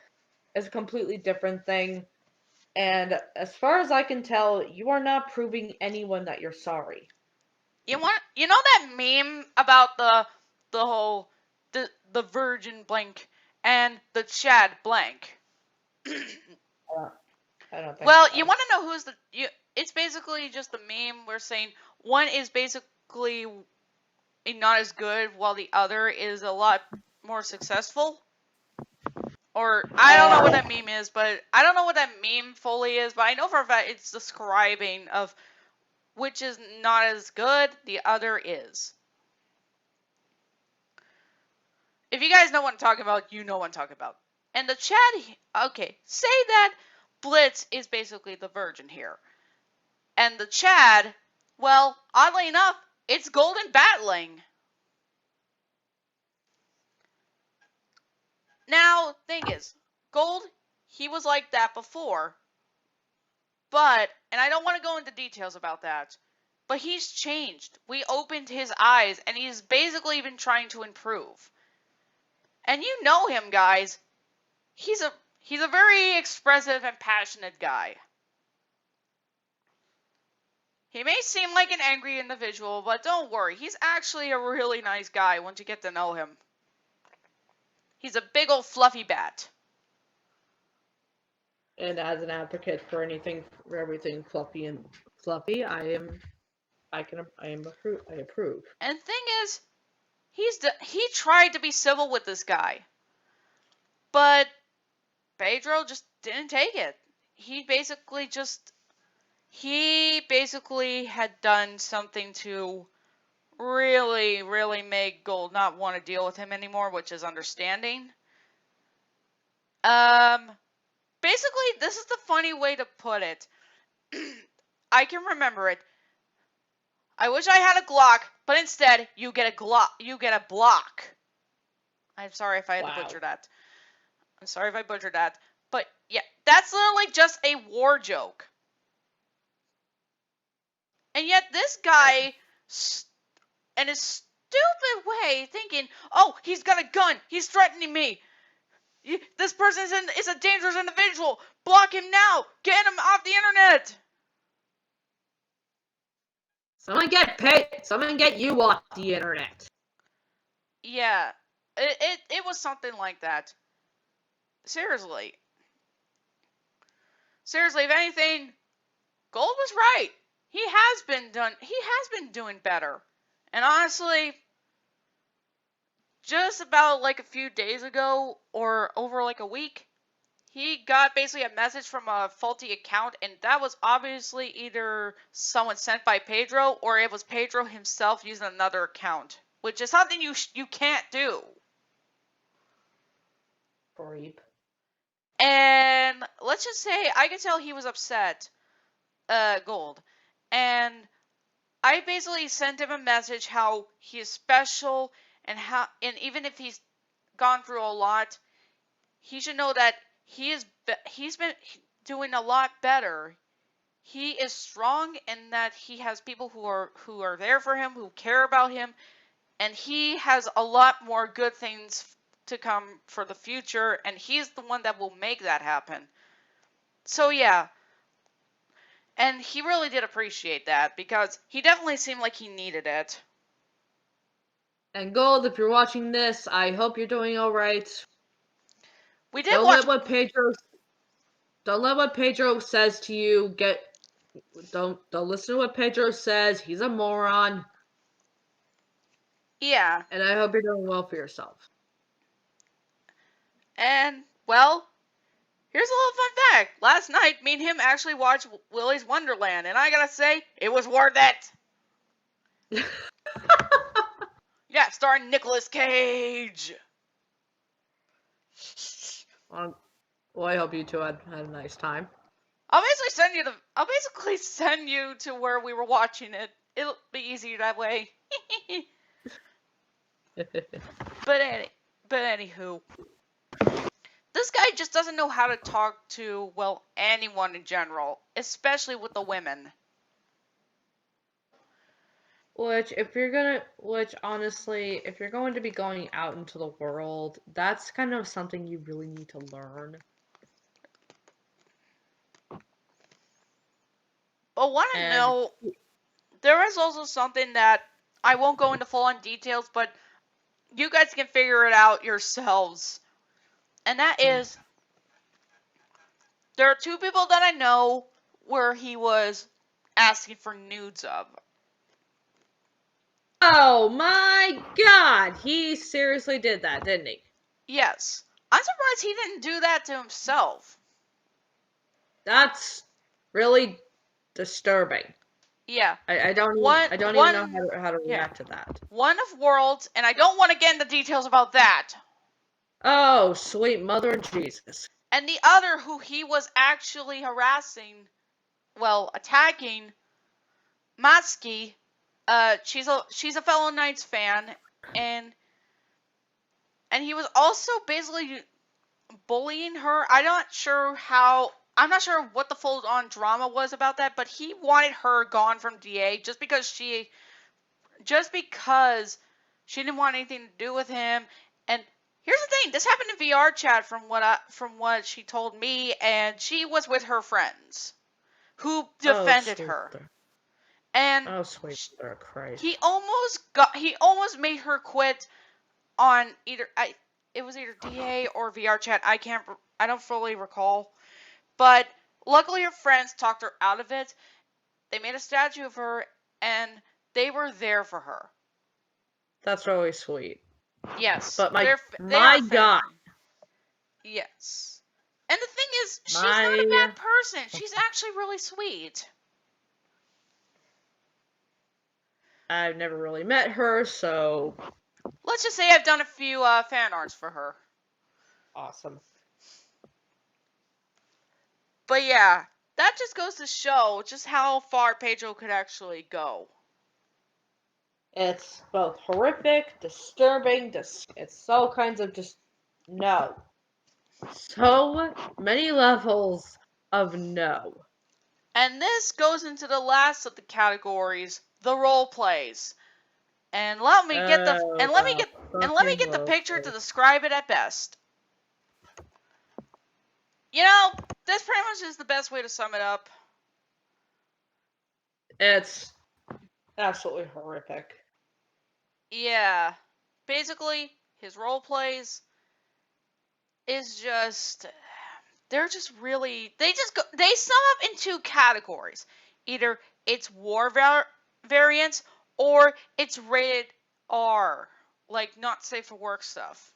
B: is a completely different thing. And as far as I can tell, you are not proving anyone that you're sorry.
A: You know that meme about the whole the virgin blank and the Chad blank?
B: I don't think
A: Well,
B: so.
A: you want to know who's the you? It's basically just the meme we're saying. one is basically not as good while the other is a lot more successful. Or I don't know what that meme is, but I don't know what that meme fully is, but I know for a fact it's describing of which is not as good, the other is. If you guys know what I'm talking about, you know what I'm talking about. And the chat, okay, say that Blitz is basically the virgin here. And the Chad, well, oddly enough, it's Golden battling. Now, thing is, Gold, he was like that before. But, and I don't want to go into details about that, but he's changed. We opened his eyes, and he's basically been trying to improve. And you know him, guys. He's a very expressive and passionate guy. He may seem like an angry individual, but don't worry, he's actually a really nice guy once you get to know him. He's a big old fluffy bat.
B: And as an advocate for everything fluffy, I approve.
A: And the thing is, he tried to be civil with this guy, but Pedro just didn't take it. He basically had done something to really, really make Gold not want to deal with him anymore, which is understanding. Basically, this is the funny way to put it. I can remember it. I wish I had a Glock, but instead, you get a block. I'm sorry if I had to butcher that. I'm sorry if I butchered that. But yeah, that's literally just a war joke. And yet this guy, in his stupid way, thinking, oh, he's got a gun, he's threatening me. This person is a dangerous individual. Block him now. Get him off the internet.
B: Someone get you off the internet.
A: Yeah, it was something like that. Seriously, if anything, Gold was right. He has been doing better. And honestly, just about like a few days ago, or over like a week, he got basically a message from a faulty account, and that was obviously either someone sent by Pedro, or it was Pedro himself using another account, which is something you can't do.
B: Creep.
A: And let's just say I could tell he was upset, Gold, and I basically sent him a message how he is special, and even if he's gone through a lot, he should know that he's been doing a lot better. He is strong, and that he has people who are there for him, who care about him, and he has a lot more good things to come for the future, and he's the one that will make that happen. So yeah, and he really did appreciate that, because he definitely seemed like he needed it.
B: And Gold, if you're watching this, I hope you're doing all right.
A: We did
B: Don't
A: watch.
B: Don't let what Pedro says to you get. Don't listen to what Pedro says. He's a moron.
A: Yeah.
B: And I hope you're doing well for yourself.
A: And well, here's a little fun fact. Last night, me and him actually watched Willy's Wonderland, and I gotta say, it was worth it. Yeah, starring Nicolas Cage.
B: Well, I hope you two had a nice time.
A: I'll basically send you to where we were watching it. It'll be easier that way. But anywho, this guy just doesn't know how to talk to, well, anyone in general, especially with the women.
B: Which honestly, if you're going to be going out into the world, that's kind of something you really need to learn.
A: But want to know, there is also something that I won't go into full-on details, but you guys can figure it out yourselves. And that is, there are two people that I know where he was asking for nudes of.
B: Oh my god! He seriously did that, didn't he?
A: Yes. I'm surprised he didn't do that to himself.
B: That's really disturbing.
A: Yeah.
B: I don't even know how to react to that.
A: One of Worlds, and I don't want to get into details about that.
B: Oh, sweet mother of Jesus.
A: And the other who he was actually harassing, well, attacking, Matsuki, she's a fellow Knights fan, and he was also basically bullying her. I'm not sure what the full-on drama was about that, but he wanted her gone from DA just because she didn't want anything to do with him. And here's the thing: this happened in VR chat from what she told me, and she was with her friends who defended her. And
B: sweet Christ.
A: he almost made her quit on it was either DA or VR chat. I don't fully recall. But luckily her friends talked her out of it. They made a statue of her and they were there for her.
B: That's really sweet.
A: Yes.
B: But
A: my God. Yes. And the thing is, she's not a bad person. She's actually really sweet.
B: I've never really met her, so
A: let's just say I've done a few fan arts for her.
B: Awesome.
A: But yeah, that just goes to show just how far Pedro could actually go.
B: It's both horrific, disturbing, it's all kinds of just no. So many levels of no.
A: And this goes into the last of the categories, the role plays. And let me get the picture to describe it at best. You know, this pretty much is the best way to sum it up.
B: It's absolutely horrific.
A: Yeah. Basically, his role plays is just they're just really they sum up in two categories. Either it's war variants or it's rated R, like not safe for work stuff.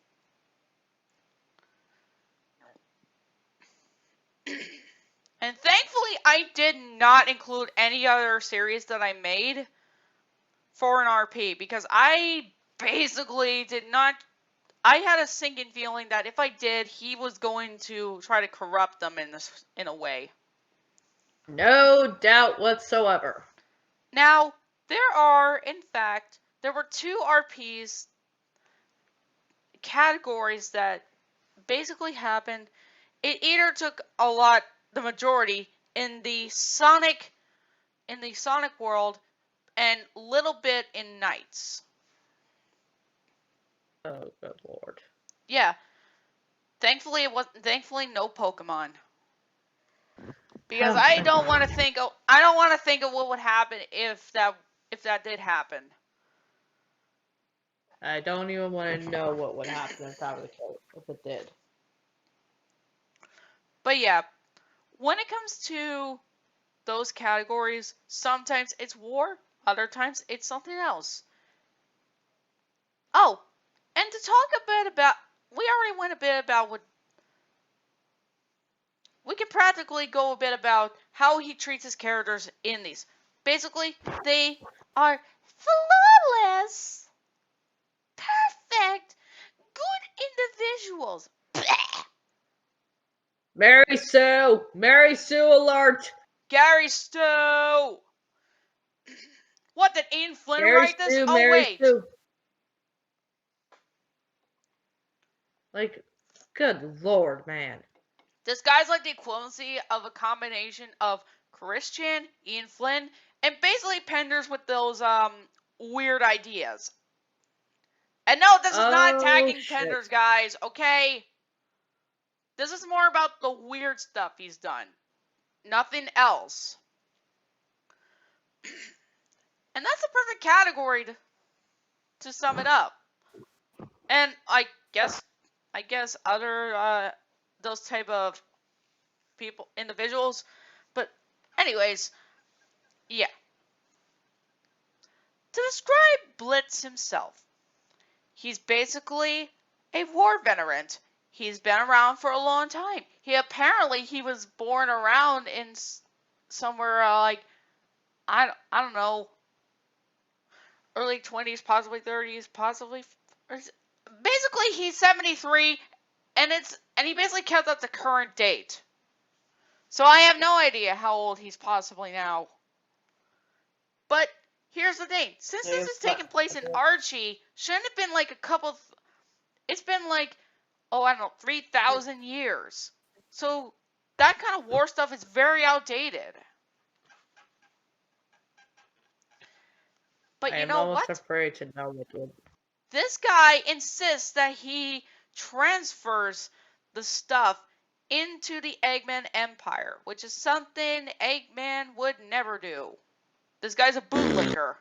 A: And thankfully, I did not include any other series that I made for an RP because I basically did not. I had a sinking feeling that if I did, he was going to try to corrupt them in a way.
B: No doubt whatsoever.
A: Now, there were two RPs categories that basically happened. It either took the majority in the Sonic world and little bit in Knights.
B: Oh, good lord.
A: Yeah. Thankfully no Pokemon. Because I don't want to think of what would happen if that did happen.
B: I don't even want to know what would happen if it did.
A: But yeah, when it comes to those categories, sometimes it's war, other times it's something else. Oh, and to talk a bit about, we already went a bit about what we can practically go a bit about how he treats his characters in these. Basically, they are flawless, perfect, good individuals. Blech.
B: Mary Sue alert!
A: Gary Stowe! What, did Ian Flynn
B: Mary
A: write this?
B: Sue,
A: Oh,
B: Mary
A: wait.
B: Sue. Like, good lord, man.
A: This guy's like the equivalency of a combination of Christian, Ian Flynn, and basically Penders with those weird ideas. And no, this is not attacking Penders, guys, okay? This is more about the weird stuff he's done. Nothing else. And that's the perfect category to sum it up. And I guess other those type of individuals. But anyways, yeah. to describe Blitz himself. He's basically a war veteran. He's been around for a long time. He was born around in somewhere like I don't know, early 20s, possibly 30s, possibly. Basically, he's 73, and he basically kept up the current date. So I have no idea how old he's possibly now. But here's the thing: since this is taking place in Archie, shouldn't it have been like a couple? It's been like, oh, I don't know, 3,000 years. So that kind of war stuff is very outdated. But you know what?
B: I'm almost afraid to know what would.
A: This guy insists that he transfers the stuff into the Eggman Empire, which is something Eggman would never do. This guy's a bootlicker.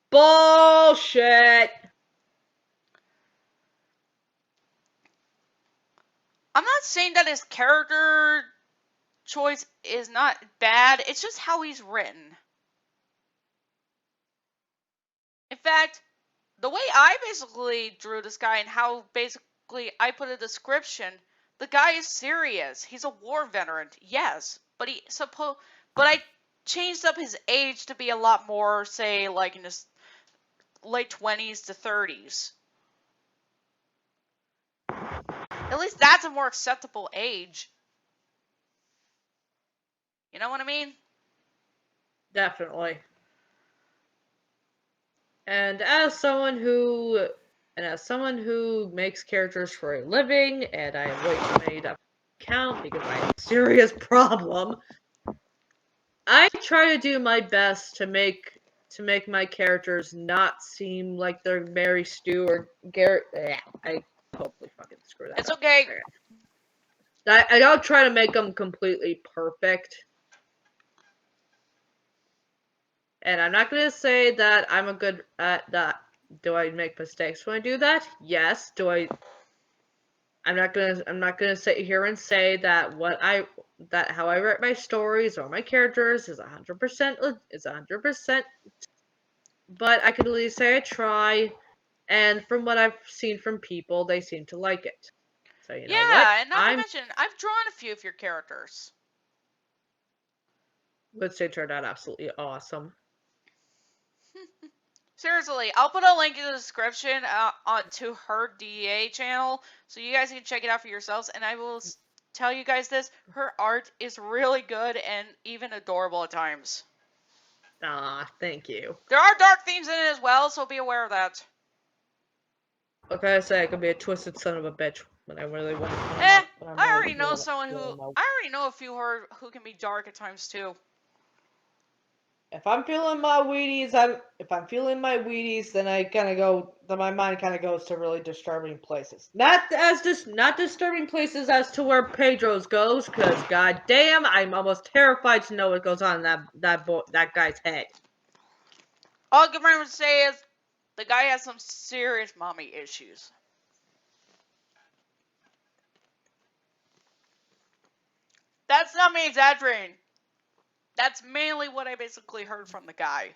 B: Bullshit!
A: I'm not saying that his character choice is not bad, it's just how he's written. In fact, the way I basically drew this guy and how basically I put a description, the guy is serious. He's a war veteran, yes, but I changed up his age to be a lot more, say, like in his late 20s to 30s. At least that's a more acceptable age. You know what I mean?
B: Definitely. And as someone who makes characters for a living, and I am way too many to count because I have a serious problem, I try to do my best to make my characters not seem like they're Mary Stu or Garrett. I hopefully fucking screw that
A: It's
B: up.
A: okay.
B: I don't try to make them completely perfect. And I'm not gonna say that I'm a good at that. Do I make mistakes when I do that? Yes. Do I? I'm not gonna sit here and say that how I write my stories or my characters is 100% is 100%. But I can at least say I try, and from what I've seen from people, they seem to like it. So you know what?
A: Yeah, and not to mention, I've drawn a few of your characters.
B: Would say turned out absolutely awesome.
A: Seriously, I'll put a link in the description to her DEA channel so you guys can check it out for yourselves. And I will tell you guys this: her art is really good and even adorable at times.
B: Ah, thank you.
A: There are dark themes in it as well, so be aware of that.
B: Okay, I say I could be a twisted son of a bitch when I really want to.
A: I already know someone who I already know a few who can be dark at times too.
B: If I'm feeling my Wheaties, then I kind of go. Then my mind kind of goes to really disturbing places. Not disturbing places as to where Pedro's goes, because goddamn, I'm almost terrified to know what goes on in that guy's head.
A: All I can remember to say is the guy has some serious mommy issues. That's not me exaggerating. That's mainly what I basically heard from the guy.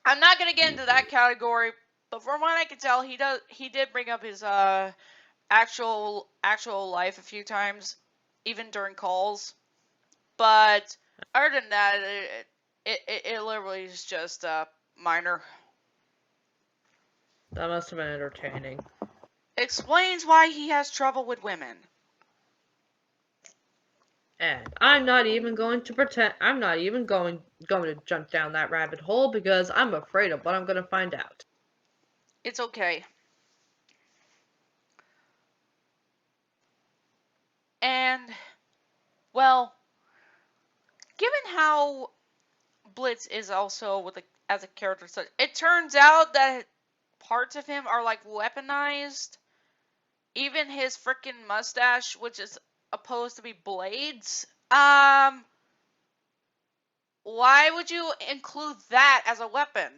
A: I'm not gonna get into that category, but from what I can tell, he did bring up his actual life a few times, even during calls. But other than that, it literally is just minor.
B: That must have been entertaining.
A: Explains why he has trouble with women.
B: And I'm not even going to pretend. I'm not even going to jump down that rabbit hole because I'm afraid of what I'm going to find out.
A: It's okay. And well, given how Blitz is also as a character, such it turns out that parts of him are like weaponized. Even his freaking mustache, which is supposed to be blades. Why would you include that as a weapon?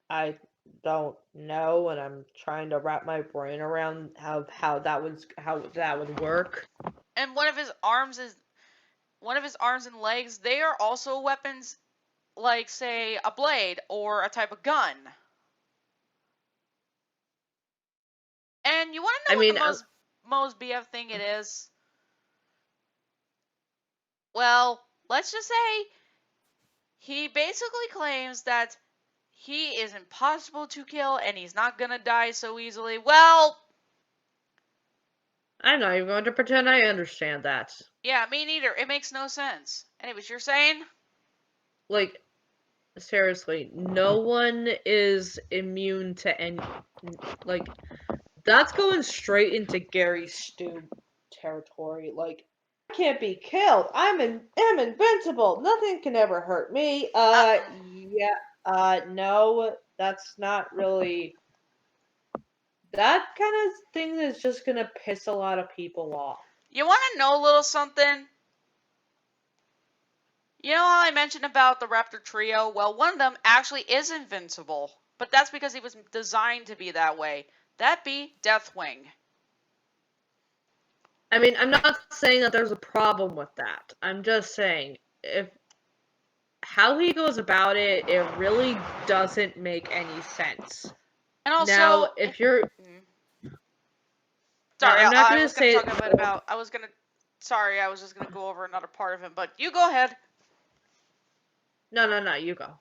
B: I don't know, and I'm trying to wrap my brain around how that would work.
A: And one of his arms is one of his arms and legs, they are also weapons, like, say, a blade or a type of gun. And you want to
B: I
A: know what
B: mean,
A: the most BF thing it is? Well, let's just say he basically claims that he is impossible to kill and he's not gonna die so easily. Well,
B: I'm not even going to pretend I understand that.
A: yeah, me neither. It makes no sense. Anyways, you're saying?
B: Like, seriously, no one is immune to any. Like, that's going straight into Gary Stu territory. Like, I can't be killed. I'm invincible. Nothing can ever hurt me. Yeah. No, that's not really. That kind of thing is just gonna piss a lot of people off.
A: You want to know a little something? You know how I mentioned about the Raptor Trio? Well, one of them actually is invincible, but that's because he was designed to be that way. That be Deathwing.
B: I mean, I'm not saying that there's a problem with that. I'm just saying if how he goes about it, it really doesn't make any sense.
A: And also,
B: Now, if you're now,
A: sorry,
B: I'm not
A: I
B: gonna
A: was gonna
B: say
A: talk a bit about. Sorry, I was just gonna go over another part of him, but you go ahead.
B: no, you go.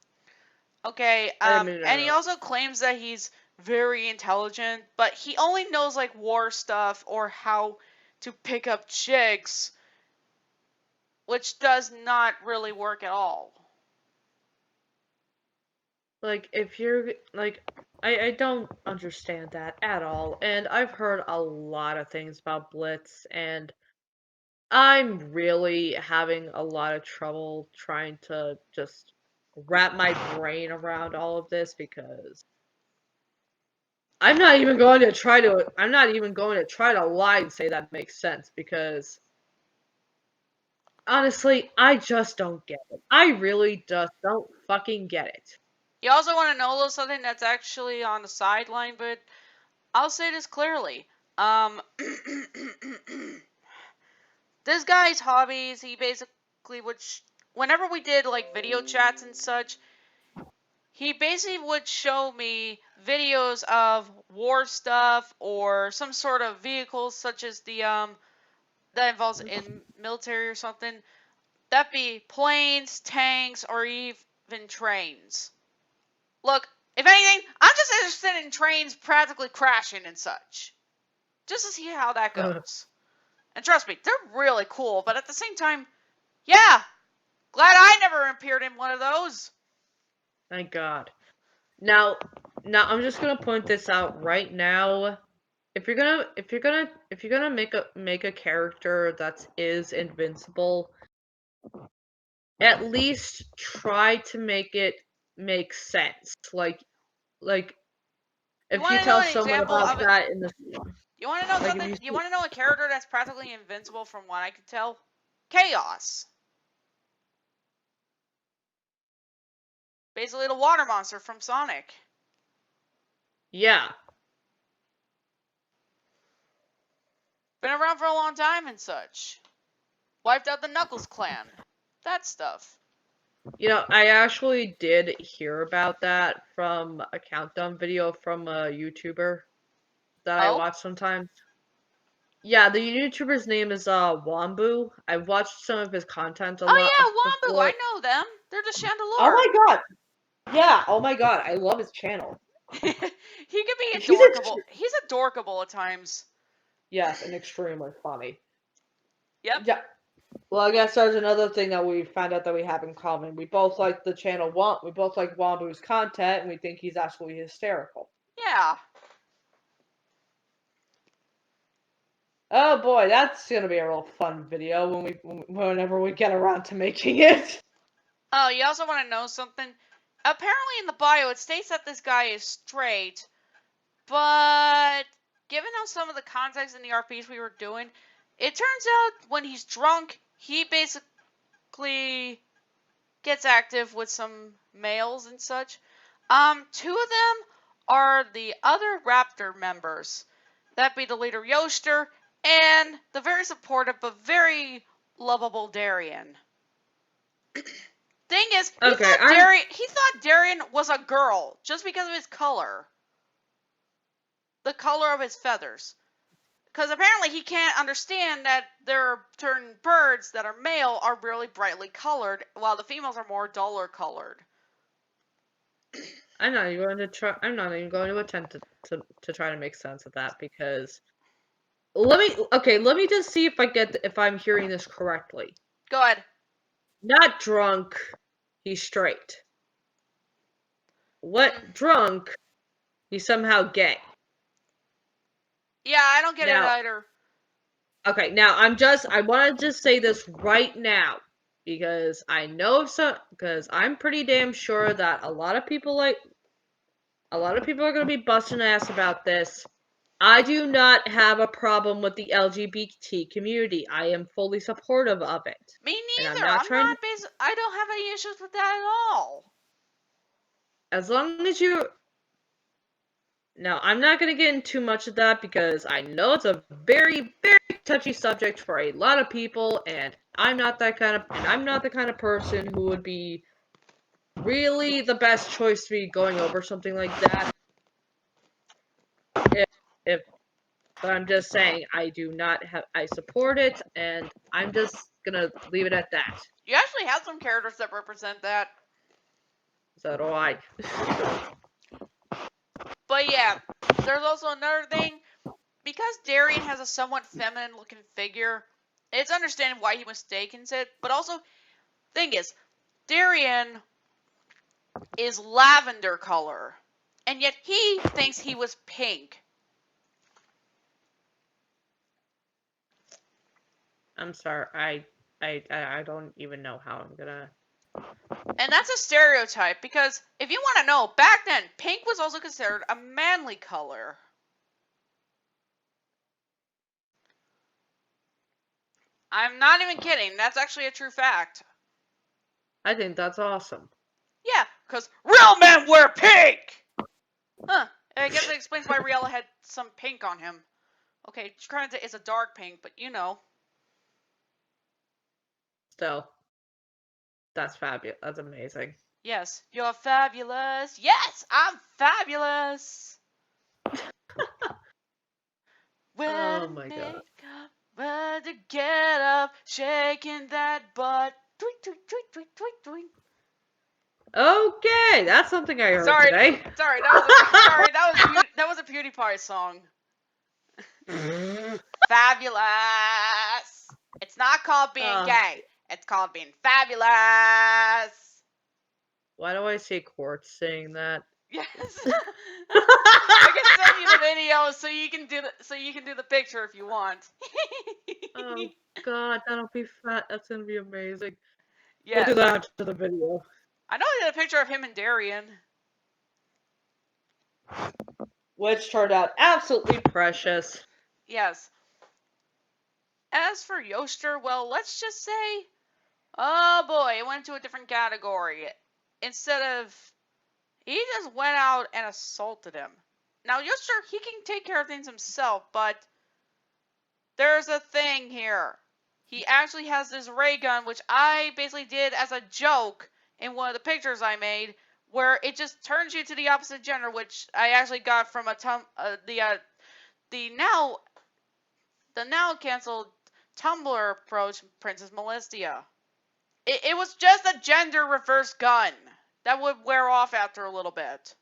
A: Okay.
B: I didn't mean to
A: And he
B: interrupt.
A: also claims that he's very intelligent, but he only knows like war stuff or how to pick up chicks, which does not really work at all.
B: Like, if you're like, I don't understand that at all. And I've heard a lot of things about Blitz, and I'm really having a lot of trouble trying to just wrap my brain around all of this because I'm not even going to try to lie and say that makes sense because honestly, I just don't get it. I really just don't fucking get it.
A: You also want to know a little something that's actually on the sideline, but I'll say this clearly. This guy's hobbies, he basically would, whenever we did like video chats and such, he basically would show me videos of war stuff or some sort of vehicles such as the that involves in military or something. That'd be planes, tanks, or even trains. Look, if anything, I'm just interested in trains practically crashing and such. Just to see how that goes. And trust me, they're really cool, but at the same time, yeah, glad I never appeared in one of those.
B: Thank God. Now, I'm just gonna point this out right now. If you're gonna make a character that is invincible, at least try to make it make sense. Like
A: You
B: if
A: want
B: you
A: to know
B: tell
A: an
B: someone
A: example
B: about
A: of it?
B: that in the
A: You want to know
B: like if
A: something?
B: you
A: You want to know a character that's practically invincible from what I could tell? Chaos. Basically the water monster from Sonic.
B: yeah,
A: Been around for a long time and such. Wiped out the Knuckles clan. That stuff.
B: you know, I actually did hear about that from a countdown video from a YouTuber that I
A: Oh?
B: watch sometimes. Yeah, the YouTuber's name is Wombu. I've watched some of his content a
A: Oh
B: lot
A: yeah, Wombu. I
B: before.
A: know them. They're the
B: Oh
A: Chandelure.
B: my god. Yeah, oh my god, I love his channel.
A: He could be
B: He's
A: adorkable. He's adorkable at times.
B: yes, and extremely funny.
A: Yep.
B: Yeah. Well, I guess there's another thing that we found out that we have in common. We both like the channel we both like Wombu's content and we think he's absolutely hysterical.
A: Yeah.
B: Oh boy, that's gonna be a real fun video whenever we get around to making it.
A: Oh, you also want to know something? Apparently in the bio it states that this guy is straight, but given how some of the context in the RPs we were doing, it turns out when he's drunk, he basically gets active with some males and such. Two of them are the other Raptor members. That be the leader Yoster and the very supportive but very lovable Darien. Thing is,
B: Okay,
A: he thought Darien was a girl just because of his color. The color of his feathers. Because apparently he can't understand that there are certain birds that are male are really brightly colored, while the females are more duller colored.
B: I'm not even going to try. I'm not even going to attempt to try to make sense of that because let me just see if I'm hearing this correctly.
A: Go ahead.
B: Not drunk, he's straight. What drunk? He's somehow gay.
A: Yeah, I don't get it
B: Now,
A: either.
B: okay, now I want to just say this right now because I know because I'm pretty damn sure that a lot of people are going to be busting ass about this. I do not have a problem with the LGBT community. I am fully supportive of it.
A: Me
B: And I'm
A: neither.
B: not trying to,
A: I don't have any issues with that at all.
B: as long as you. Now, I'm not going to get into too much of that because I know it's a very, very touchy subject for a lot of people, and I'm not the kind of person who would be really the best choice to be going over something like that. If But I'm just saying, I support it, and I'm just gonna leave it at that.
A: You actually have some characters that represent that.
B: So do I.
A: But yeah, there's also another thing. Because Darien has a somewhat feminine looking figure, it's understandable why he mistakes it. But also, thing is, Darien is lavender color, and yet he thinks he was pink.
B: I'm sorry. I don't even know how I'm gonna.
A: And that's a stereotype because if you want to know, back then pink was also considered a manly color. I'm not even kidding. That's actually a true fact.
B: I think that's awesome.
A: Yeah, because real men wear pink! Huh. I guess it explains why Riella had some pink on him. Okay, Trinity is a dark pink, but you know.
B: Still, that's fabulous. That's amazing.
A: Yes, you're fabulous. Yes, I'm fabulous. Where to
B: my god.
A: makeup, where to get up, shaking that butt. Tweet, tweet, tweet, tweet, tweet, tweet.
B: Okay, that's something I heard today.
A: Sorry, that was a PewDiePie song. Fabulous. It's not called being gay. It's called being fabulous.
B: Why do I see Quartz saying that?
A: Yes. I can send you the video so you can do the picture if you want.
B: Oh god, that'll be fat. That's gonna be amazing.
A: Yes.
B: We'll do that after the video.
A: I know I did a picture of him and Darien.
B: Which turned out absolutely precious.
A: Yes. As for Yoster, well, let's just say, oh boy, it went to a different category. Instead of, he just went out and assaulted him. Now, Yoster, he can take care of things himself, but there's a thing here. He actually has this ray gun, which I basically did as a joke in one of the pictures I made, where it just turns you to the opposite gender, which I actually got from the now canceled Tumblr approach, Princess Molestia. It was just a gender reverse gun that would wear off after a little bit.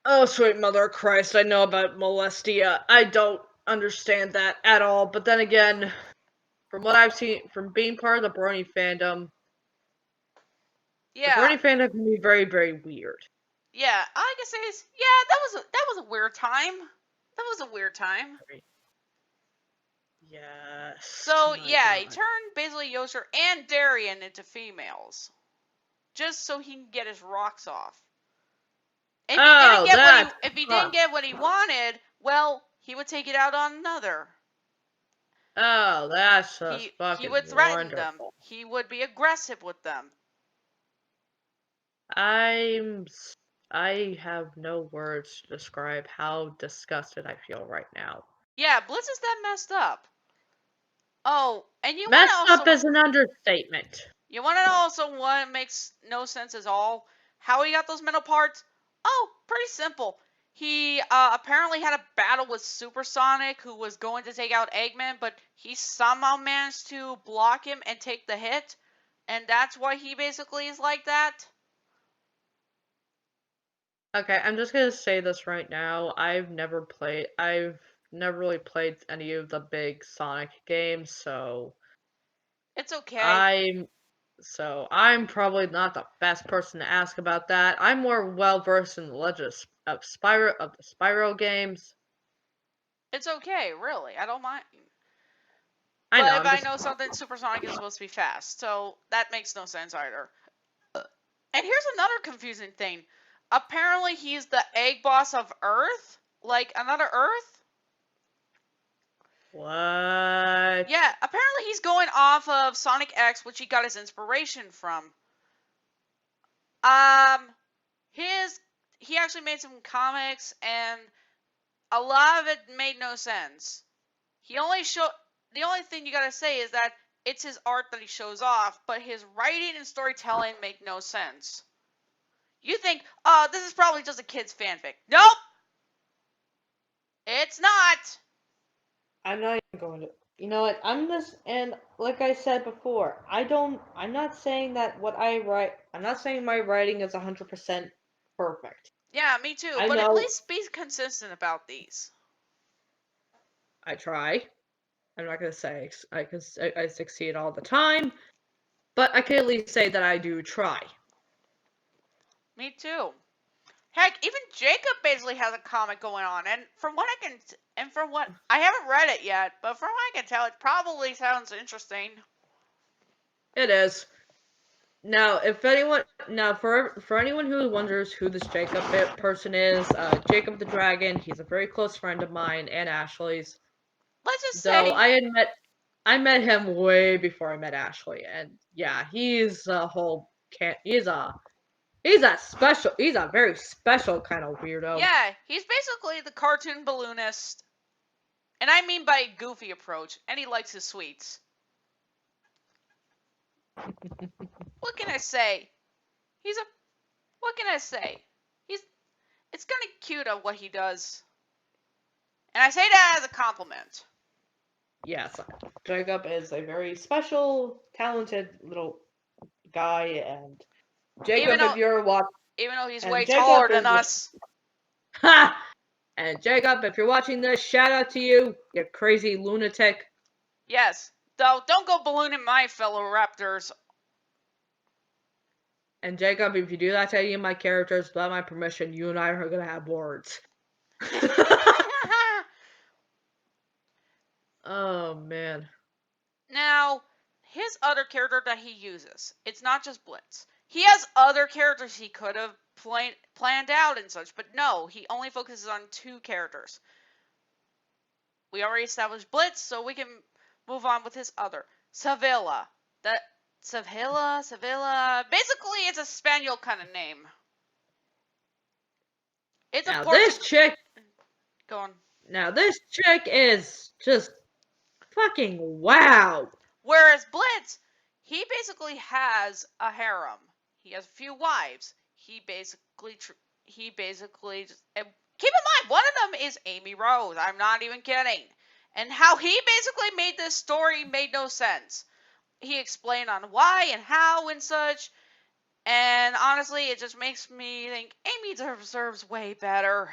B: Oh, sweet mother of Christ, I know about Molestia. I don't understand that at all, but then again, from what I've seen, from being part of the Brony fandom,
A: Yeah.
B: the Brony fandom can be very, very weird.
A: Yeah, all I can say is, yeah, that was a weird time. That was a weird time.
B: Yes.
A: So yeah, he turned basically Yoster and Darien into females, just so he can get his rocks off. If he didn't get what he wanted, well, he would take it out on another.
B: Oh, that's just fucking
A: He would threaten
B: wonderful.
A: them. He would be aggressive with them.
B: I have no words to describe how disgusted I feel right now.
A: Yeah, Blitz is that messed up. Oh, and you want to
B: Messed
A: also
B: up is an understatement.
A: You want to know also what makes no sense at all? How he got those metal parts? Oh, pretty simple. He apparently had a battle with Supersonic, who was going to take out Eggman, but he somehow managed to block him and take the hit, and that's why he basically is like that.
B: Okay, I'm just gonna say this right now. I've never really played any of the big Sonic games,
A: It's okay.
B: I'm I'm probably not the best person to ask about that. I'm more well versed in the Legend of the Spyro games.
A: It's okay, really. I don't mind.
B: I know,
A: But if
B: I'm
A: I
B: just
A: know something Supersonic is supposed to be fast, so that makes no sense either. And here's another confusing thing. Apparently, he's the egg boss of Earth? Like another Earth?
B: what?
A: Yeah, apparently he's going off of Sonic X, which he got his inspiration from. Um, his he actually made some comics, and a lot of it made no sense. He only show The only thing you gotta say is that it's his art that he shows off, but his writing and storytelling make no sense. You think, oh, this is probably just a kid's fanfic. Nope, it's not.
B: I'm not even going to. You know what? And like I said before, I'm not saying that what I write. I'm not saying my writing is 100% perfect.
A: Yeah, me too.
B: I
A: But at
B: know
A: least be consistent about these.
B: I try. I'm not gonna say I succeed all the time, but I can at least say that I do try.
A: Me too. Heck, even Jacob basically has a comic going on, and from what I haven't read it yet, but from what I can tell, it probably sounds interesting.
B: It is. Now, if anyone, now for anyone who wonders who this Jacob person is, Jacob the Dragon, he's a very close friend of mine and Ashley's.
A: Let's just
B: Though
A: say,
B: I met him way before I met Ashley, and yeah, he's a whole can't. He's a very special kind of weirdo.
A: yeah, he's basically the cartoon balloonist, and I mean by goofy approach, and he likes his sweets. What can I say? He's a what can I say? He's It's kind of cute of what he does, and I say that as a compliment.
B: Yes, Jacob is a very special, talented little guy, and
A: Even
B: Jacob,
A: though
B: if you're watching,
A: even though he's
B: and
A: way
B: Jacob
A: taller than
B: is
A: us.
B: ha, and Jacob, if you're watching this, shout out to you, you crazy lunatic.
A: Yes, though don't go ballooning my fellow raptors.
B: And Jacob, if you do that to any of my characters without my permission, you and I are gonna have words. Oh man.
A: Now, his other character that he uses, it's not just Blitz. He has other characters he could have planned out and such, but no, he only focuses on two characters. We already established Blitz, so we can move on with his other. Sevilla. That Sevilla. Basically, it's a Spaniel kind of name. It's a
B: Now this
A: Portuguese.
B: chick
A: Go on.
B: Now this chick is just fucking wow.
A: Whereas Blitz, he basically has a harem. He has a few wives. He basically just, and keep in mind one of them is Amy Rose. I'm not even kidding. And how he basically made this story made no sense. He explained on why and how and such. And honestly, it just makes me think Amy deserves way better.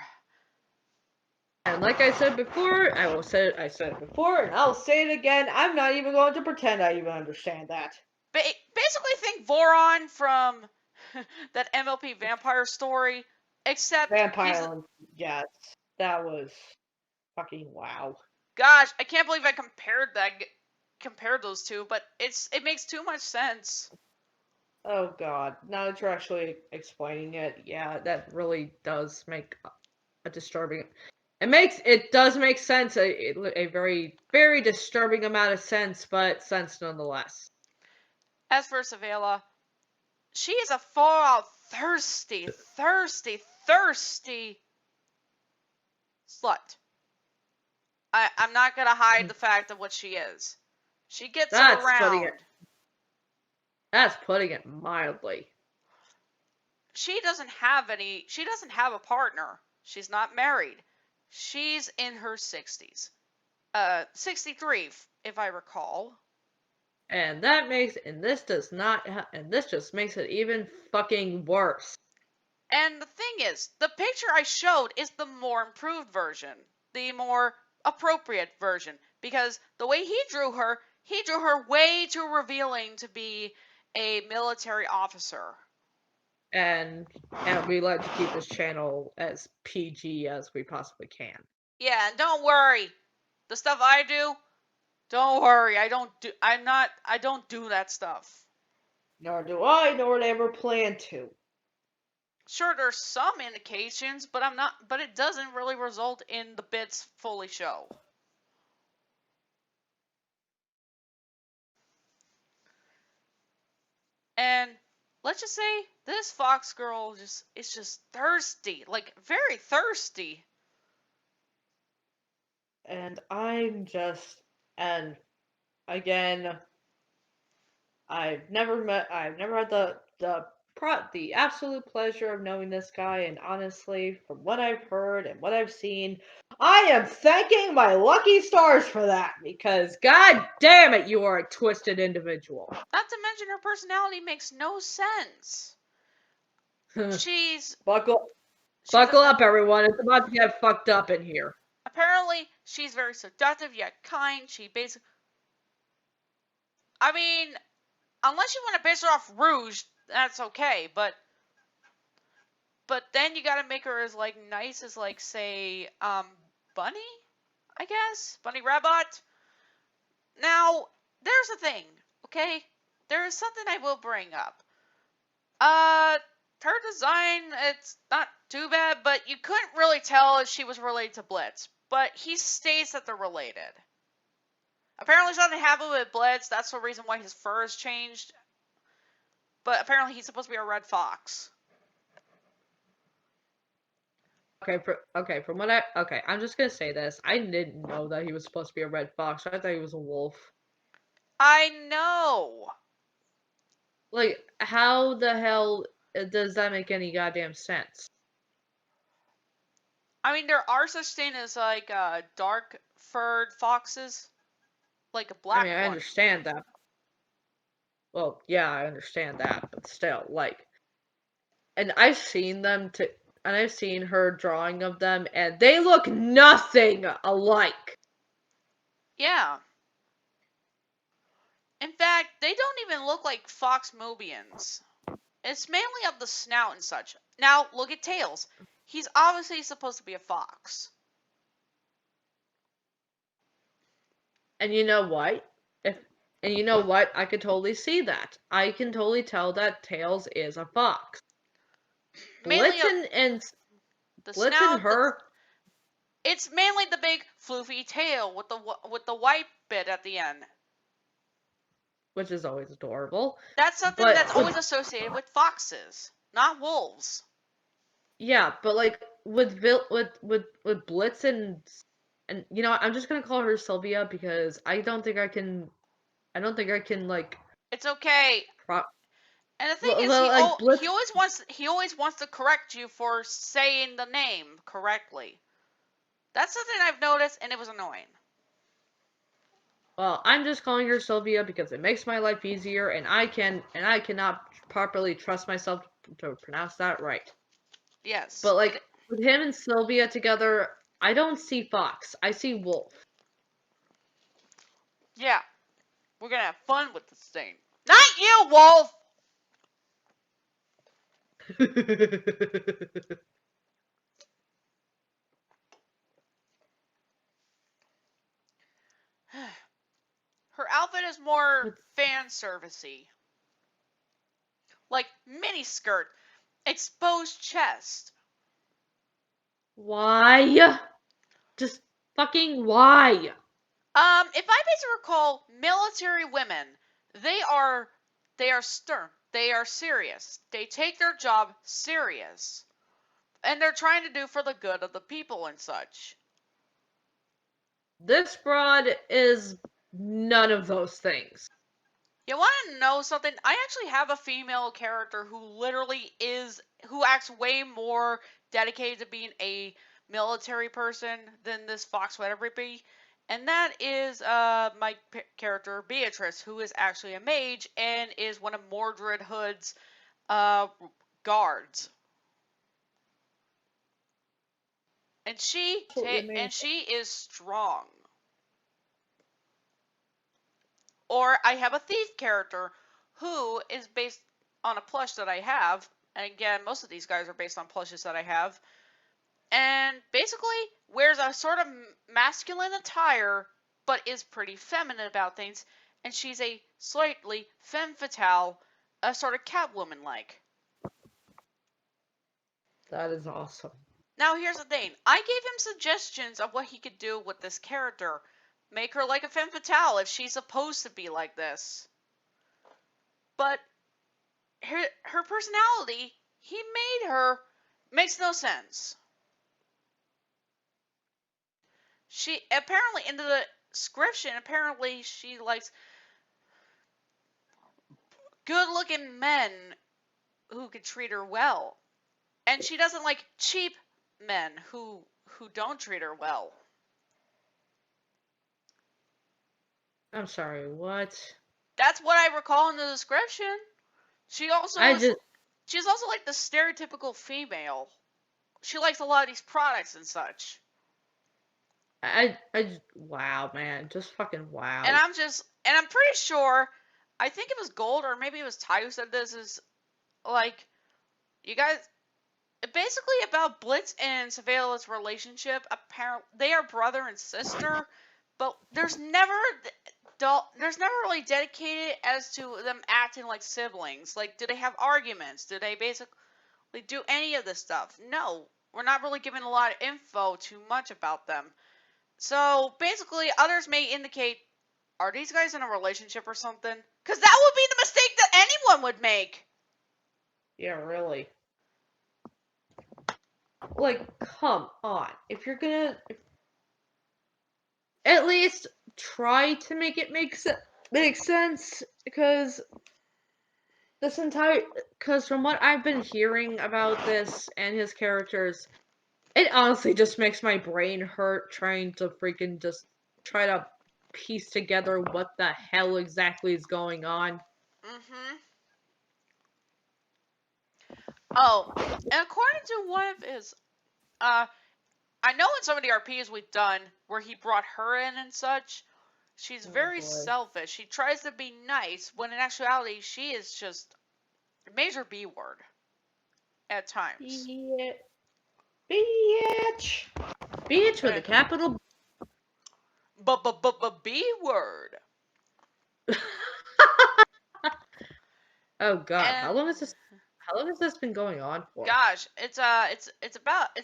B: And like I said before, I said it before, and I'll say it again. I'm not even going to pretend I even understand that.
A: Basically, think Voron from that MLP vampire story, except
B: Vampire, yes, that was fucking wow.
A: gosh, I can't believe I compared those two, but it makes too much sense.
B: Oh god, now that you're actually explaining it, yeah, that really does make a disturbing. It does make sense, a very very disturbing amount of sense, but sense nonetheless.
A: As for Savela, she is a full-out thirsty slut. I'm not gonna hide the fact of what she is. She gets
B: That's
A: around.
B: putting it mildly.
A: She doesn't have a partner. She's not married. She's in her 60s. 63 if I recall.
B: And this just makes it even fucking worse.
A: And the thing is, the picture I showed is the more improved version, the more appropriate version, because the way he drew her way too revealing to be a military officer.
B: And we like to keep this channel as PG as we possibly can.
A: Yeah, and don't worry. The stuff I do, don't worry. I don't do that stuff.
B: Nor do I, nor ever plan to.
A: Sure, there's some indications, but it doesn't really result in the bits fully show. And let's just say this fox girl is just thirsty, like very thirsty.
B: And and again, I've never had the absolute pleasure of knowing this guy, and honestly, from what I've heard and what I've seen, I am thanking my lucky stars for that, because god damn it, you are a twisted individual.
A: Not to mention her personality makes no sense. she's
B: Buckle
A: she's
B: up, everyone. It's about to get fucked up in here.
A: apparently she's very seductive yet kind. She basically, I mean, unless you want to base her off Rouge, that's okay. But then you gotta make her as like nice as like say Bunny, I guess Bunny Rabbit. Now there's a thing, okay? There is something I will bring up. Her design, it's not too bad, but you couldn't really tell if she was related to Blitz. But he states that they're related. Apparently something happened with Blitz, that's the reason why his fur has changed. But apparently he's supposed to be a red fox.
B: I'm just gonna say this. I didn't know that he was supposed to be a red fox. I thought he was a wolf.
A: I know!
B: Like, how the hell does that make any goddamn sense?
A: I mean, there are such things as like dark furred foxes. Like a black one.
B: I understand that. Well, yeah, I understand that, but still, like, and I've seen her drawing of them, and they look nothing alike.
A: Yeah. In fact, they don't even look like fox Mobians. It's mainly of the snout and such. Now, look at Tails. He's obviously supposed to be a fox.
B: And you know what? I could totally see that. I can totally tell that Tails is a fox.
A: Mainly
B: Blitzen and
A: the
B: Blitz
A: snout.
B: and her.
A: It's mainly the big floofy tail with the white bit at the end.
B: Which is always adorable.
A: That's something that's always associated with foxes, not wolves.
B: Yeah, but like with Blitz and you know, I'm just gonna call her Sylvia because I don't think I can like.
A: It's okay. And the thing is, he always wants to correct you for saying the name correctly. That's something I've noticed, and it was annoying.
B: Well, I'm just calling her Sylvia because it makes my life easier, and I cannot properly trust myself to pronounce that right.
A: Yes.
B: But like with him and Sylvia together, I don't see fox. I see wolf.
A: Yeah. We're gonna have fun with this thing. Not you, Wolf! Her outfit is more fan servicey. Like mini skirt, exposed chest.
B: Why? Just fucking why?
A: If I basically recall, military women, they are stern. They are serious. They take their job serious. And they're trying to do for the good of the people and such.
B: This broad is none of those things.
A: You want to know something? I actually have a female character who acts way more dedicated to being a military person than this fox would ever be. And that is my character, Beatrice, who is actually a mage and is one of Mordred Hood's guards. And she is strong. Or I have a thief character who is based on a plush that I have. And again, most of these guys are based on plushes that I have. And basically wears a sort of masculine attire, but is pretty feminine about things. And she's a slightly femme fatale, a sort of Catwoman like.
B: That is awesome.
A: Now here's the thing. I gave him suggestions of what he could do with this character. Make her like a femme fatale if she's supposed to be like this. But her personality, he made her, makes no sense. She apparently in the description, apparently she likes good-looking men who can treat her well, and she doesn't like cheap men who don't treat her well.
B: I'm sorry, what?
A: That's what I recall in the description. She's also like the stereotypical female. She likes a lot of these products and such.
B: Wow, man, just fucking wow.
A: And I'm pretty sure, I think it was Gold or maybe it was Ty who said this, is like, you guys, basically about Blitz and Savella's relationship. Apparently, they are brother and sister, but there's never really dedicated as to them acting like siblings. Like, do they have arguments? Do they basically do any of this stuff? No, we're not really given a lot of info too much about them. So basically, others may indicate, are these guys in a relationship or something? Because that would be the mistake that anyone would make.
B: Yeah, really. Like, come on. If you're gonna at least try to make it make sense, because from what I've been hearing about this and his characters, it honestly just makes my brain hurt trying to freaking just try to piece together what the hell exactly is going on.
A: Oh, and according to one of his, I know in some of the RPs we've done where he brought her in and such, she's very selfish. She tries to be nice when in actuality she is just a major B word at times.
B: Yeah. Bitch. Bitch with a capital
A: B word.
B: Oh god, how long has this been going on for?
A: Gosh, it's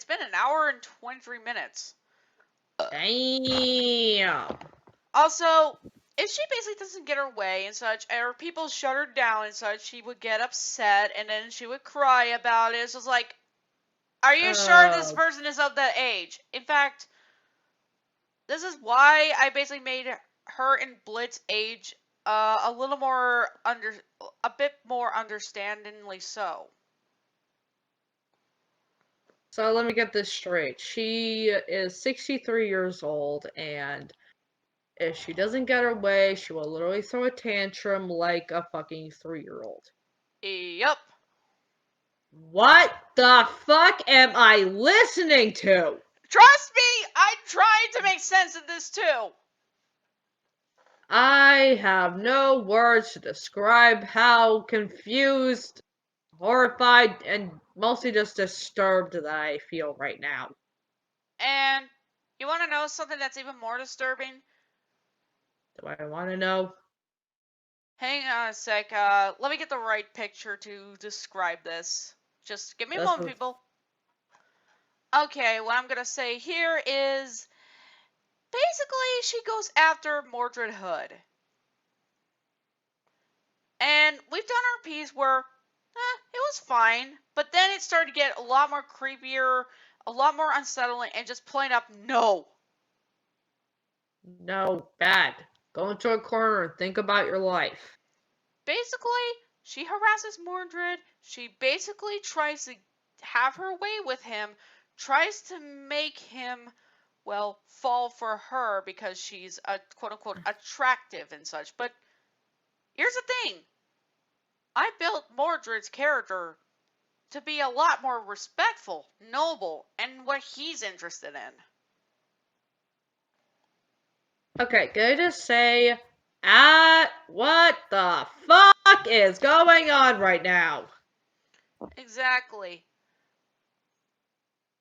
A: been an hour and 23 minutes.
B: Damn.
A: Also, if she basically doesn't get her way and such, or people shut her down and such, she would get upset and then she would cry about it. It's just like, are you sure this person is of that age? In fact, this is why I basically made her and Blitz age a bit more understandingly so.
B: So let me get this straight. She is 63 years old, and if she doesn't get her way, she will literally throw a tantrum like a fucking 3-year-old.
A: Yup.
B: What the fuck am I listening to?
A: Trust me, I tried to make sense of this too.
B: I have no words to describe how confused, horrified, and mostly just disturbed that I feel right now.
A: And you want to know something that's even more disturbing?
B: Do I want to know?
A: Hang on a sec. Let me get the right picture to describe this. Just give me a moment, people. Okay, what I'm gonna say here is basically she goes after Mordred Hood. And we've done our piece where it was fine, but then it started to get a lot more creepier, a lot more unsettling, and just plain up no.
B: No, bad. Go into a corner and think about your life.
A: Basically, she harasses Mordred. She basically tries to have her way with him, tries to make him, well, fall for her because she's a quote unquote attractive and such. But here's the thing, I built Mordred's character to be a lot more respectful, noble, and what he's interested in.
B: Okay, can I just say, what the fuck is going on right now?
A: Exactly.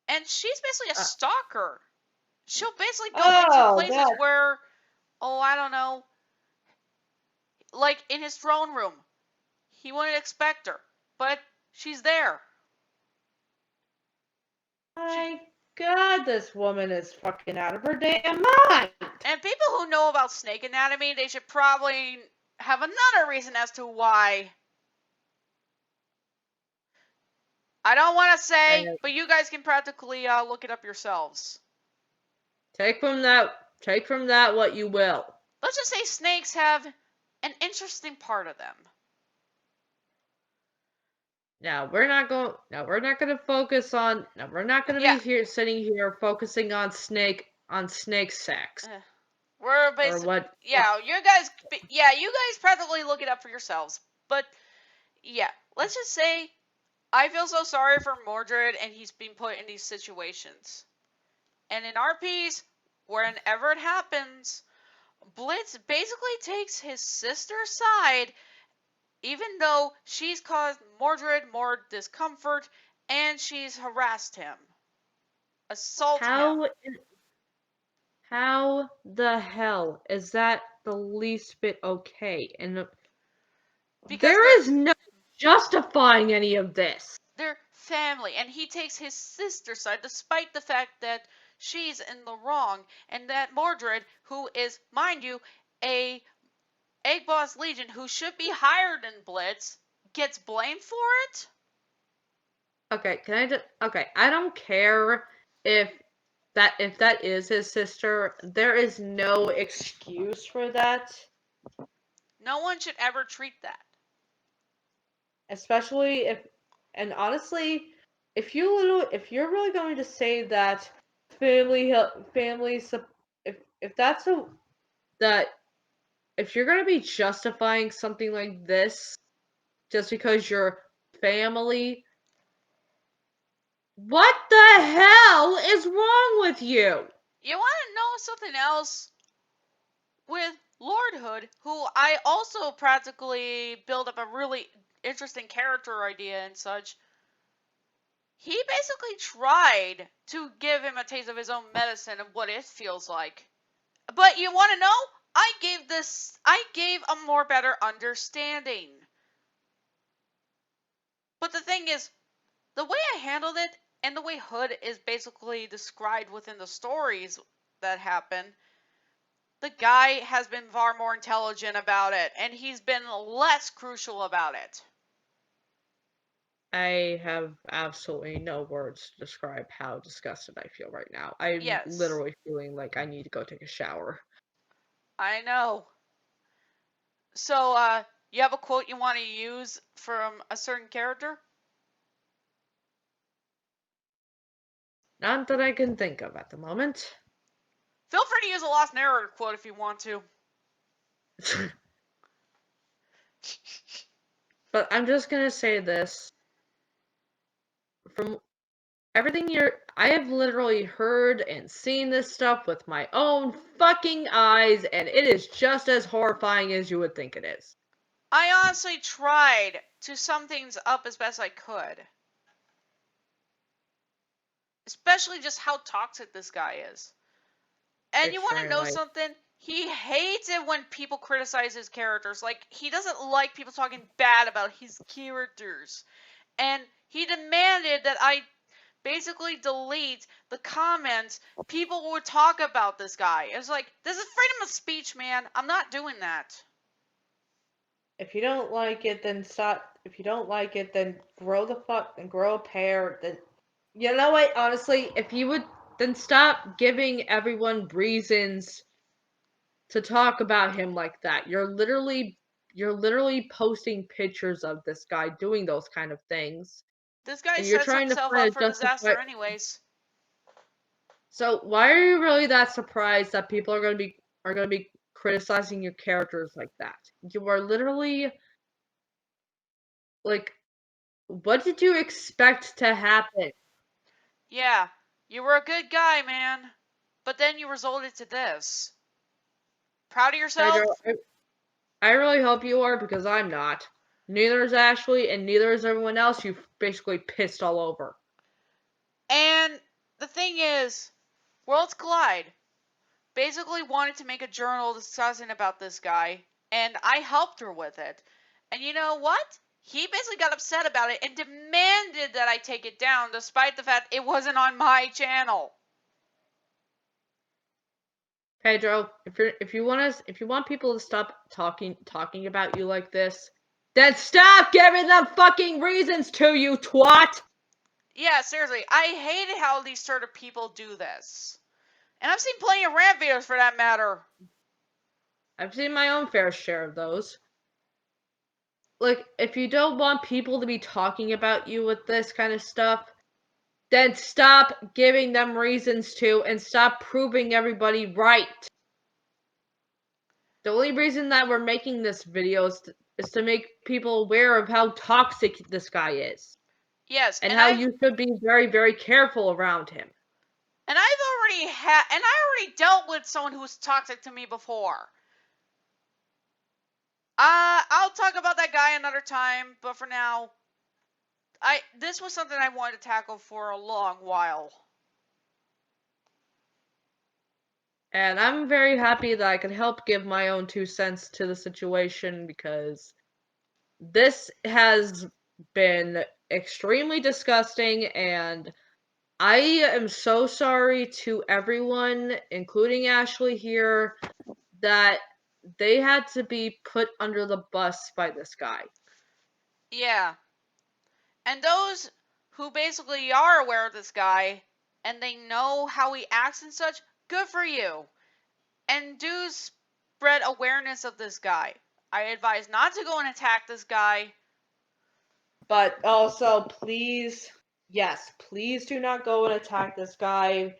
A: And she's basically a stalker. She'll basically go into places where, oh, I don't know, like in his throne room. He wouldn't expect her, but she's there.
B: My God, this woman is fucking out of her damn mind.
A: And people who know about snake anatomy, they should probably have another reason as to why. I don't want to say, but you guys can practically look it up yourselves.
B: Take from that what you will.
A: Let's just say snakes have an interesting part of them.
B: Now we're not going to focus on. Now we're not going to be here sitting here focusing on snake sex.
A: We're basically, you guys practically look it up for yourselves. But yeah, let's just say I feel so sorry for Mordred, and he's being put in these situations. And in RPs, whenever it happens, Blitz basically takes his sister's side, even though she's caused Mordred more discomfort and she's harassed him, assaulted him.
B: How the hell is that the least bit okay? And there is no justifying any of this.
A: They're family, and he takes his sister's side despite the fact that she's in the wrong, and that Mordred, who is, mind you, a Egg Boss Legion who should be higher than Blitz, gets blamed for it?
B: Okay, I don't care if that is his sister. There is no excuse for that.
A: No one should ever treat that.
B: Especially and honestly, if you're really going to say that if that's that if you're going to be justifying something like this just because you're family, what the hell is wrong with you?
A: You want to know something else? With Lordhood, who I also practically build up a really interesting character idea and such, he basically tried to give him a taste of his own medicine and what it feels like. But you want to know? I gave a more better understanding. But the thing is, the way I handled it and the way Hood is basically described within the stories that happen, the guy has been far more intelligent about it, and he's been less crucial about it.
B: I have absolutely no words to describe how disgusted I feel right now. I'm literally feeling like I need to go take a shower.
A: I know. So, you have a quote you want to use from a certain character?
B: Not that I can think of at the moment.
A: Feel free to use a Lost Narrator quote if you want to.
B: But I'm just gonna say this. From everything I have literally heard and seen this stuff with my own fucking eyes, and it is just as horrifying as you would think it is.
A: I honestly tried to sum things up as best I could. Especially just how toxic this guy is. And you want to know something? He hates it when people criticize his characters. Like, he doesn't like people talking bad about his characters. And he demanded that I basically delete the comments people would talk about this guy. It's like, this is freedom of speech, man. I'm not doing that.
B: If you don't like it, then stop. If you don't like it, then grow a pair. Then, you know what? Honestly, if you would, then stop giving everyone reasons to talk about him like that. You're literally posting pictures of this guy doing those kind of things.
A: This guy
B: And you're
A: sets
B: trying to
A: himself
B: kind
A: up
B: of
A: for
B: justify.
A: disaster anyways.
B: So why are you really that surprised that people are gonna be criticizing your characters like that? You are literally like, what did you expect to happen?
A: Yeah, you were a good guy, man. But then you resorted to this. Proud of
B: Pedro,
A: yourself?
B: I really hope you are because I'm not. Neither is Ashley, and neither is everyone else you've basically pissed all over.
A: And the thing is, Worlds Collide basically wanted to make a journal discussing about this guy, and I helped her with it. And you know what? He basically got upset about it and demanded that I take it down, despite the fact it wasn't on my channel.
B: Pedro, if you want people to stop talking about you like this, then stop giving them fucking reasons to, you twat!
A: Yeah, seriously, I hate how these sort of people do this. And I've seen plenty of rant videos for that matter.
B: I've seen my own fair share of those. Like, if you don't want people to be talking about you with this kind of stuff, then stop giving them reasons to and stop proving everybody right. The only reason that we're making this video is to make people aware of how toxic this guy is.
A: Yes,
B: And
A: and
B: how you should be very, very careful around him.
A: I already dealt with someone who was toxic to me before. I'll talk about that guy another time, but for now, this was something I wanted to tackle for a long while.
B: And I'm very happy that I can help give my own 2 cents to the situation because this has been extremely disgusting, and I am so sorry to everyone, including Ashley here, that they had to be put under the bus by this guy.
A: Yeah. And those who basically are aware of this guy and they know how he acts and such, good for you. And do spread awareness of this guy. I advise not to go and attack this guy.
B: But also, please, yes, please do not go and attack this guy.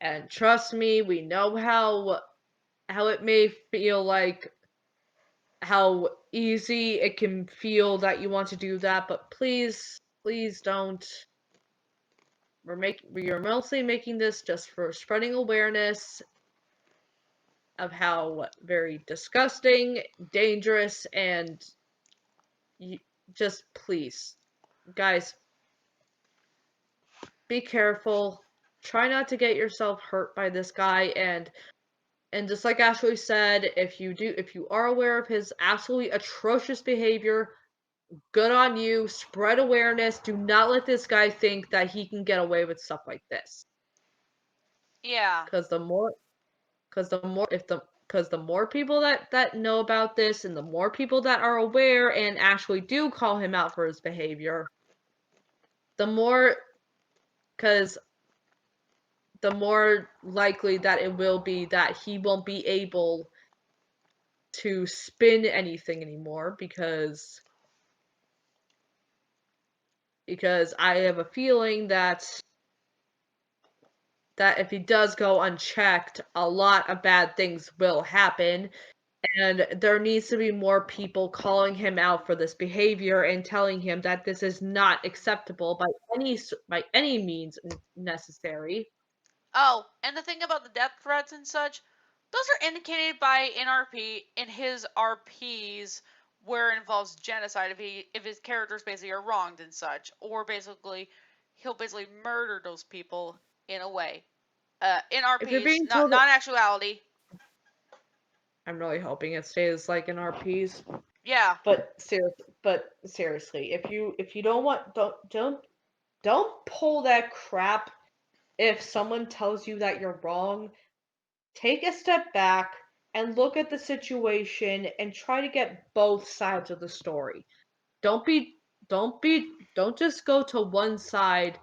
B: And trust me, we know how it may feel like, how easy it can feel that you want to do that, but please don't. We are mostly making this just for spreading awareness of how very disgusting, dangerous, and just please, guys, be careful. Try not to get yourself hurt by this guy, and just like Ashley said, if you are aware of his absolutely atrocious behavior, good on you. Spread awareness. Do not let this guy think that he can get away with stuff like this.
A: Yeah.
B: Because the more people that know about this, and the more people that are aware and actually do call him out for his behavior, the more because the more likely that it will be that he won't be able to spin anything anymore, because I have a feeling that if he does go unchecked, a lot of bad things will happen, and there needs to be more people calling him out for this behavior and telling him that this is not acceptable by any means necessary.
A: Oh, and the thing about the death threats and such, those are indicated by NRP in his RPs where it involves genocide if his characters basically are wronged and such, or basically he'll basically murder those people in a way. In
B: If you're
A: RPs,
B: being
A: not
B: told,
A: not actuality.
B: I'm really hoping it stays like in RPs.
A: Yeah.
B: But seriously, if you don't want don't pull that crap. If someone tells you that you're wrong, take a step back and look at the situation and try to get both sides of the story. Don't be don't just go to one side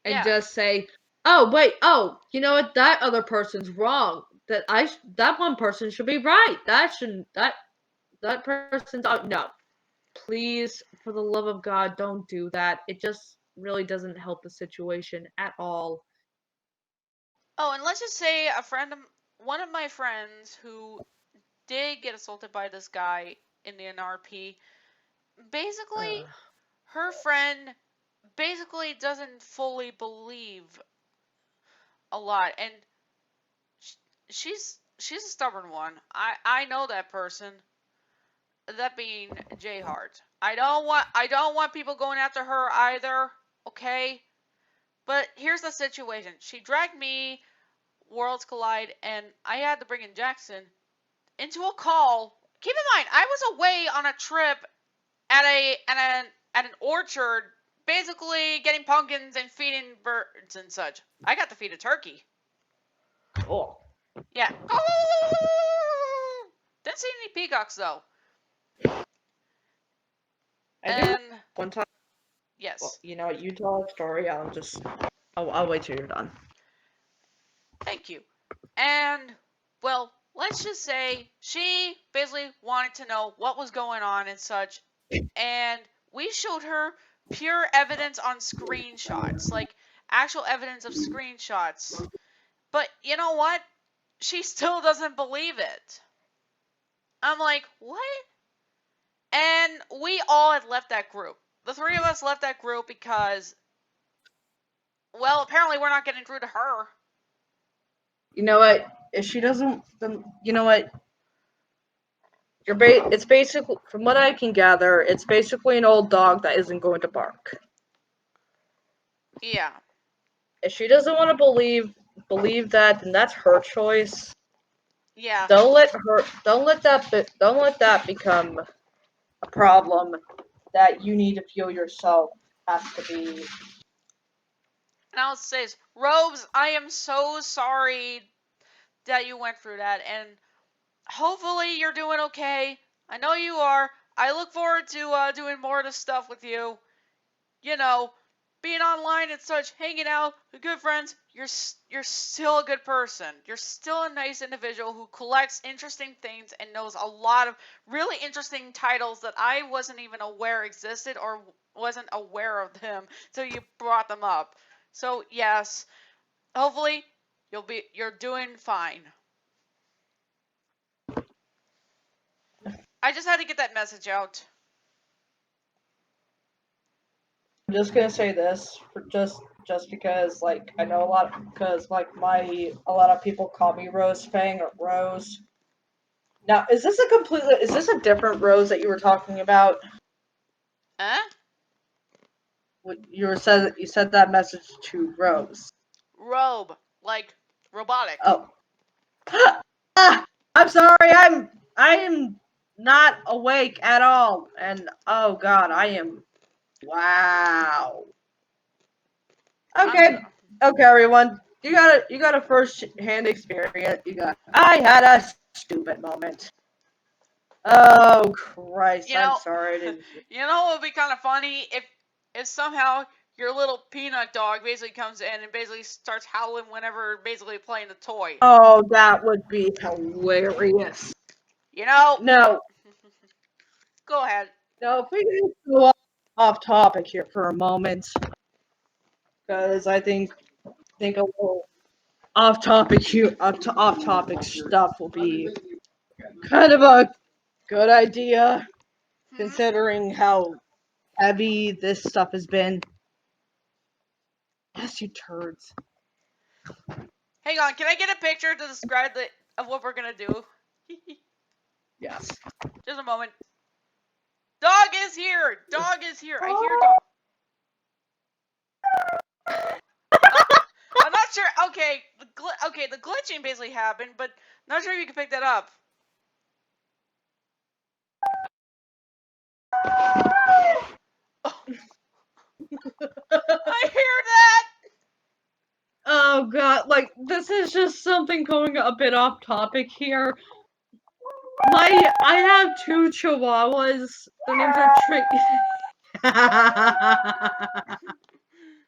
B: and
A: Yeah.
B: just say, "Oh, wait, oh, you know what? That other person's wrong." that one person should be right. That person's out. No, please, for the love of God, don't do that. It just really doesn't help the situation at all.
A: Oh, and let's just say one of my friends who did get assaulted by this guy in the NRP, basically,
B: Uh,
A: her friend basically doesn't fully believe a lot, and she's a stubborn one. I know that person. That being J Hart. I don't want people going after her either. Okay, but here's the situation. She dragged me, Worlds Collide, and I had to bring in Jackson into a call. Keep in mind, I was away on a trip at an orchard, basically getting pumpkins and feeding birds and such. I got to feed a turkey.
B: cool.
A: Yeah. Didn't see any peacocks though.
B: I do
A: And
B: one time. Well,
A: yes,
B: you know what? You tell a story. I'll wait till you're done.
A: thank you. And well, let's just say she basically wanted to know what was going on and such, and we showed her pure evidence on screenshots, like actual evidence of screenshots. But you know what? She still doesn't believe it. I'm like, what? And we all had left that group. The three of us left that group because, well, apparently we're not getting through to her.
B: You know what? If she doesn't, then you know what? It's basically, from what I can gather, it's basically an old dog that isn't going to bark.
A: Yeah.
B: If she doesn't want to believe that, then that's her choice.
A: Yeah.
B: Don't let that become a problem that you need to feel yourself has to be.
A: And I'll say this, Robes, I am so sorry that you went through that, and hopefully you're doing okay. I know you are. I look forward to doing more of this stuff with you. You know, being online and such, hanging out, good friends. You're still a good person. You're still a nice individual who collects interesting things and knows a lot of really interesting titles that I wasn't even aware existed or wasn't aware of them till you brought them up. So yes, hopefully you're doing fine. I just had to get that message out.
B: I'm just gonna say this for just because like I know a lot because like my a lot of people call me Rosefang or Rose. Now, is this a different Rose that you were talking about?
A: Huh?
B: You said that message to Rose.
A: Robe, like robotic.
B: Oh. Ah, I'm sorry. I am not awake at all. And oh god, I am wow.
A: I'm
B: Okay. Okay, everyone. You got a first hand experience. I had a stupid moment. Oh Christ,
A: you
B: I'm
A: know,
B: sorry. I didn't.
A: you know what would be kind of funny if somehow your little peanut dog basically comes in and basically starts howling whenever basically playing the toy.
B: Oh, that would be hilarious.
A: You know,
B: No,
A: go ahead.
B: no, if we can go off topic here for a moment, because I think a little off topic stuff will be kind of a good idea,
A: Hmm?
B: considering how heavy this stuff has been. Yes, you turds.
A: Hang on, can I get a picture to describe of what we're gonna do?
B: Yes.
A: Just a moment. Dog is here. Dog is here. I hear dog. I'm not sure. Okay, the glitching basically happened, but not sure if you can pick that up. Oh, I hear that.
B: Oh god, like this is just something going a bit off topic here. I have two chihuahuas. Their names are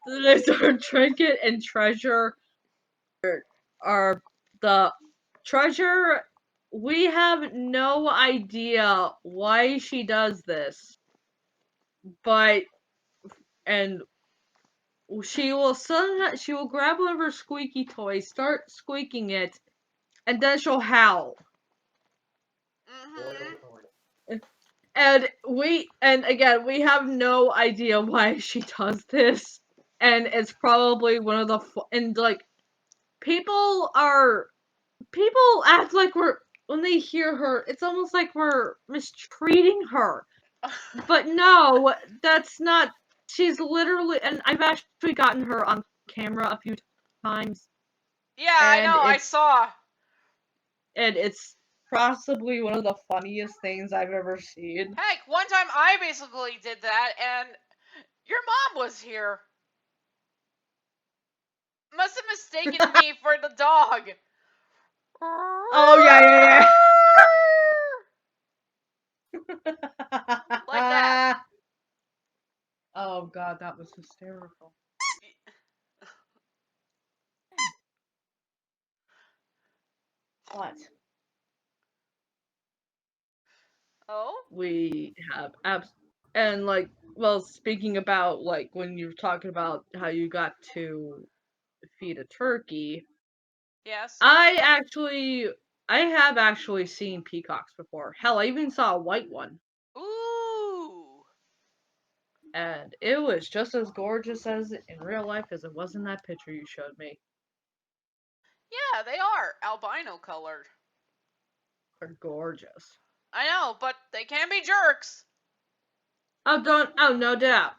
B: Their names are Trinket and Treasure. Are the Treasure, we have no idea why she does this, but and she will grab one of her squeaky toys, start squeaking it, and then she'll howl. And again, we have no idea why she does this, and it's probably one of the and like people act like when they hear her, it's almost like we're mistreating her. But no, that's not. She's literally, and I've actually gotten her on camera a few times.
A: Yeah, I know, I saw.
B: And it's possibly one of the funniest things I've ever seen.
A: Heck, one time I basically did that, and your mom was here. Must have mistaken me for the dog.
B: Oh, yeah.
A: Like that.
B: Oh god, that was hysterical. What?
A: Oh?
B: We have and like, well, speaking about like when you're talking about how you got to feed a turkey,
A: Yes.
B: I have actually seen peacocks before. Hell, I even saw a white one.
A: Ooh.
B: And it was just as gorgeous as in real life as it was in that picture you showed me.
A: Yeah, they are albino colored.
B: They're gorgeous.
A: I know, but they can be jerks.
B: Oh, no doubt.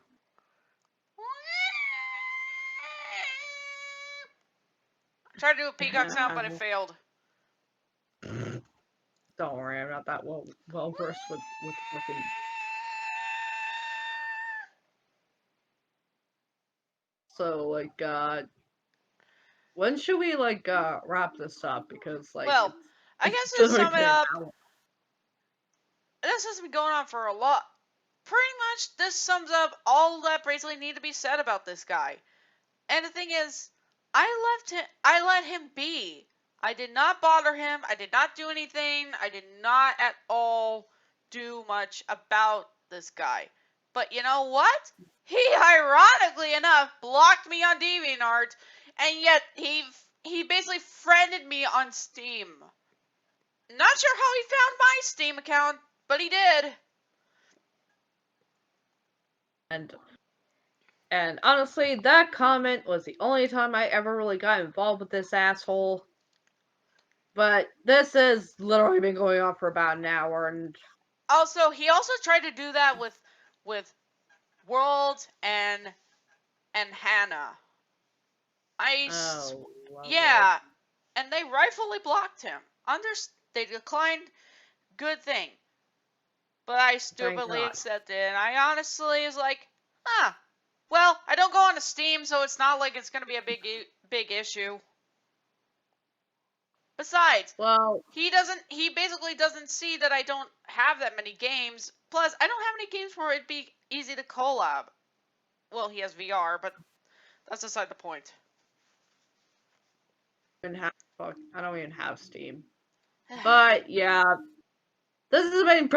A: I tried to do a peacock sound, but it failed.
B: Don't worry, I'm not that well versed with fucking. So like, when should we like wrap this up? Because like,
A: Well, I
B: it's
A: guess to
B: literally
A: sum it
B: been an
A: up,
B: hour.
A: this has been going on for a lot. Pretty much, this sums up all that basically need to be said about this guy. And the thing is, I let him be. I did not bother him. I did not do anything. I did not at all do much about this guy. But you know what? He ironically enough blocked me on DeviantArt, and yet he basically friended me on Steam. Not sure how he found my Steam account, but he did.
B: And honestly, that comment was the only time I ever really got involved with this asshole. But this has literally been going on for about an hour, and
A: He also tried to do that with World and Hannah. Yeah, and they rightfully blocked him. They declined. Good thing. But I stupidly accepted, and I honestly was like, well, I don't go on to Steam, so it's not like it's gonna be a big issue. Besides, he basically doesn't see that I don't have that many games. Plus, I don't have any games where it'd be easy to collab. Well, he has VR, but that's aside the point.
B: I don't even have Steam. But yeah, this has been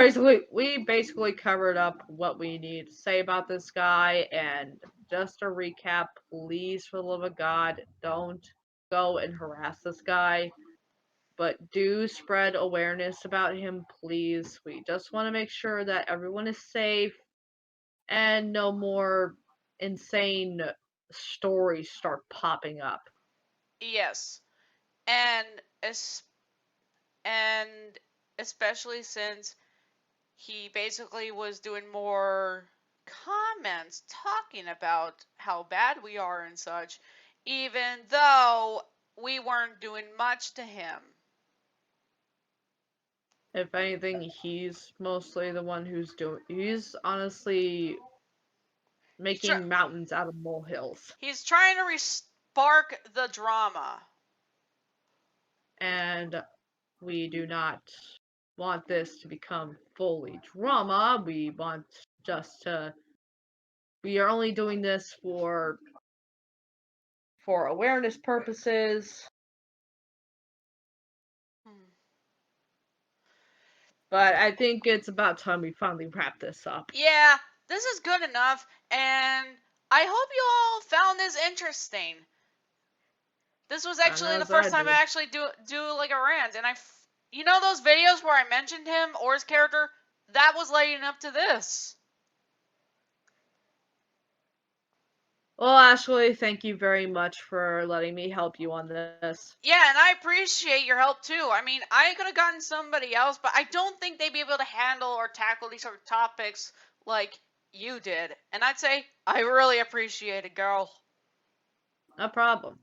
B: we basically covered up what we need to say about this guy. And just to recap, please, for the love of God, don't go and harass this guy. But do spread awareness about him, please. We just want to make sure that everyone is safe and no more insane stories start popping up.
A: Yes, and and especially since he basically was doing more comments talking about how bad we are and such, even though we weren't doing much to him.
B: If anything, he's mostly the one he's honestly making mountains out of molehills.
A: He's trying to spark the drama.
B: And we do not want this to become fully drama. We want we are only doing this for awareness purposes. But I think it's about time we finally wrap this up.
A: Yeah, this is good enough, and I hope you all found this interesting. This was actually the first time I actually do like a rant, and you know those videos where I mentioned him or his character? That was leading up to this.
B: Well, Ashley, thank you very much for letting me help you on this.
A: Yeah, and I appreciate your help too. I mean, I could have gotten somebody else, but I don't think they'd be able to handle or tackle these sort of topics like you did. And I'd say, I really appreciate it, girl.
B: No problem.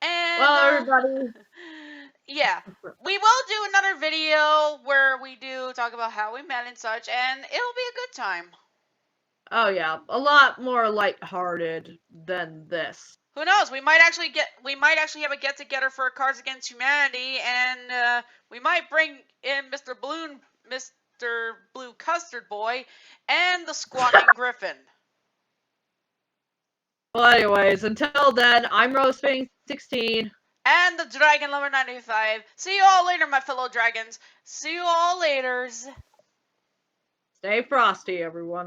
A: And,
B: Well, everybody.
A: yeah, we will do another video where we do talk about how we met and such, and it'll be a good time.
B: Oh yeah, a lot more lighthearted than this.
A: Who knows? We might actually have a get together for Cards Against Humanity, and we might bring in Mr. Blue Custard Boy, and the Squawking Griffin.
B: Well, anyways, until then, I'm Rosefang16.
A: And the Dragon Lover 95. See you all later, my fellow dragons. See you all later.
B: Stay frosty, everyone.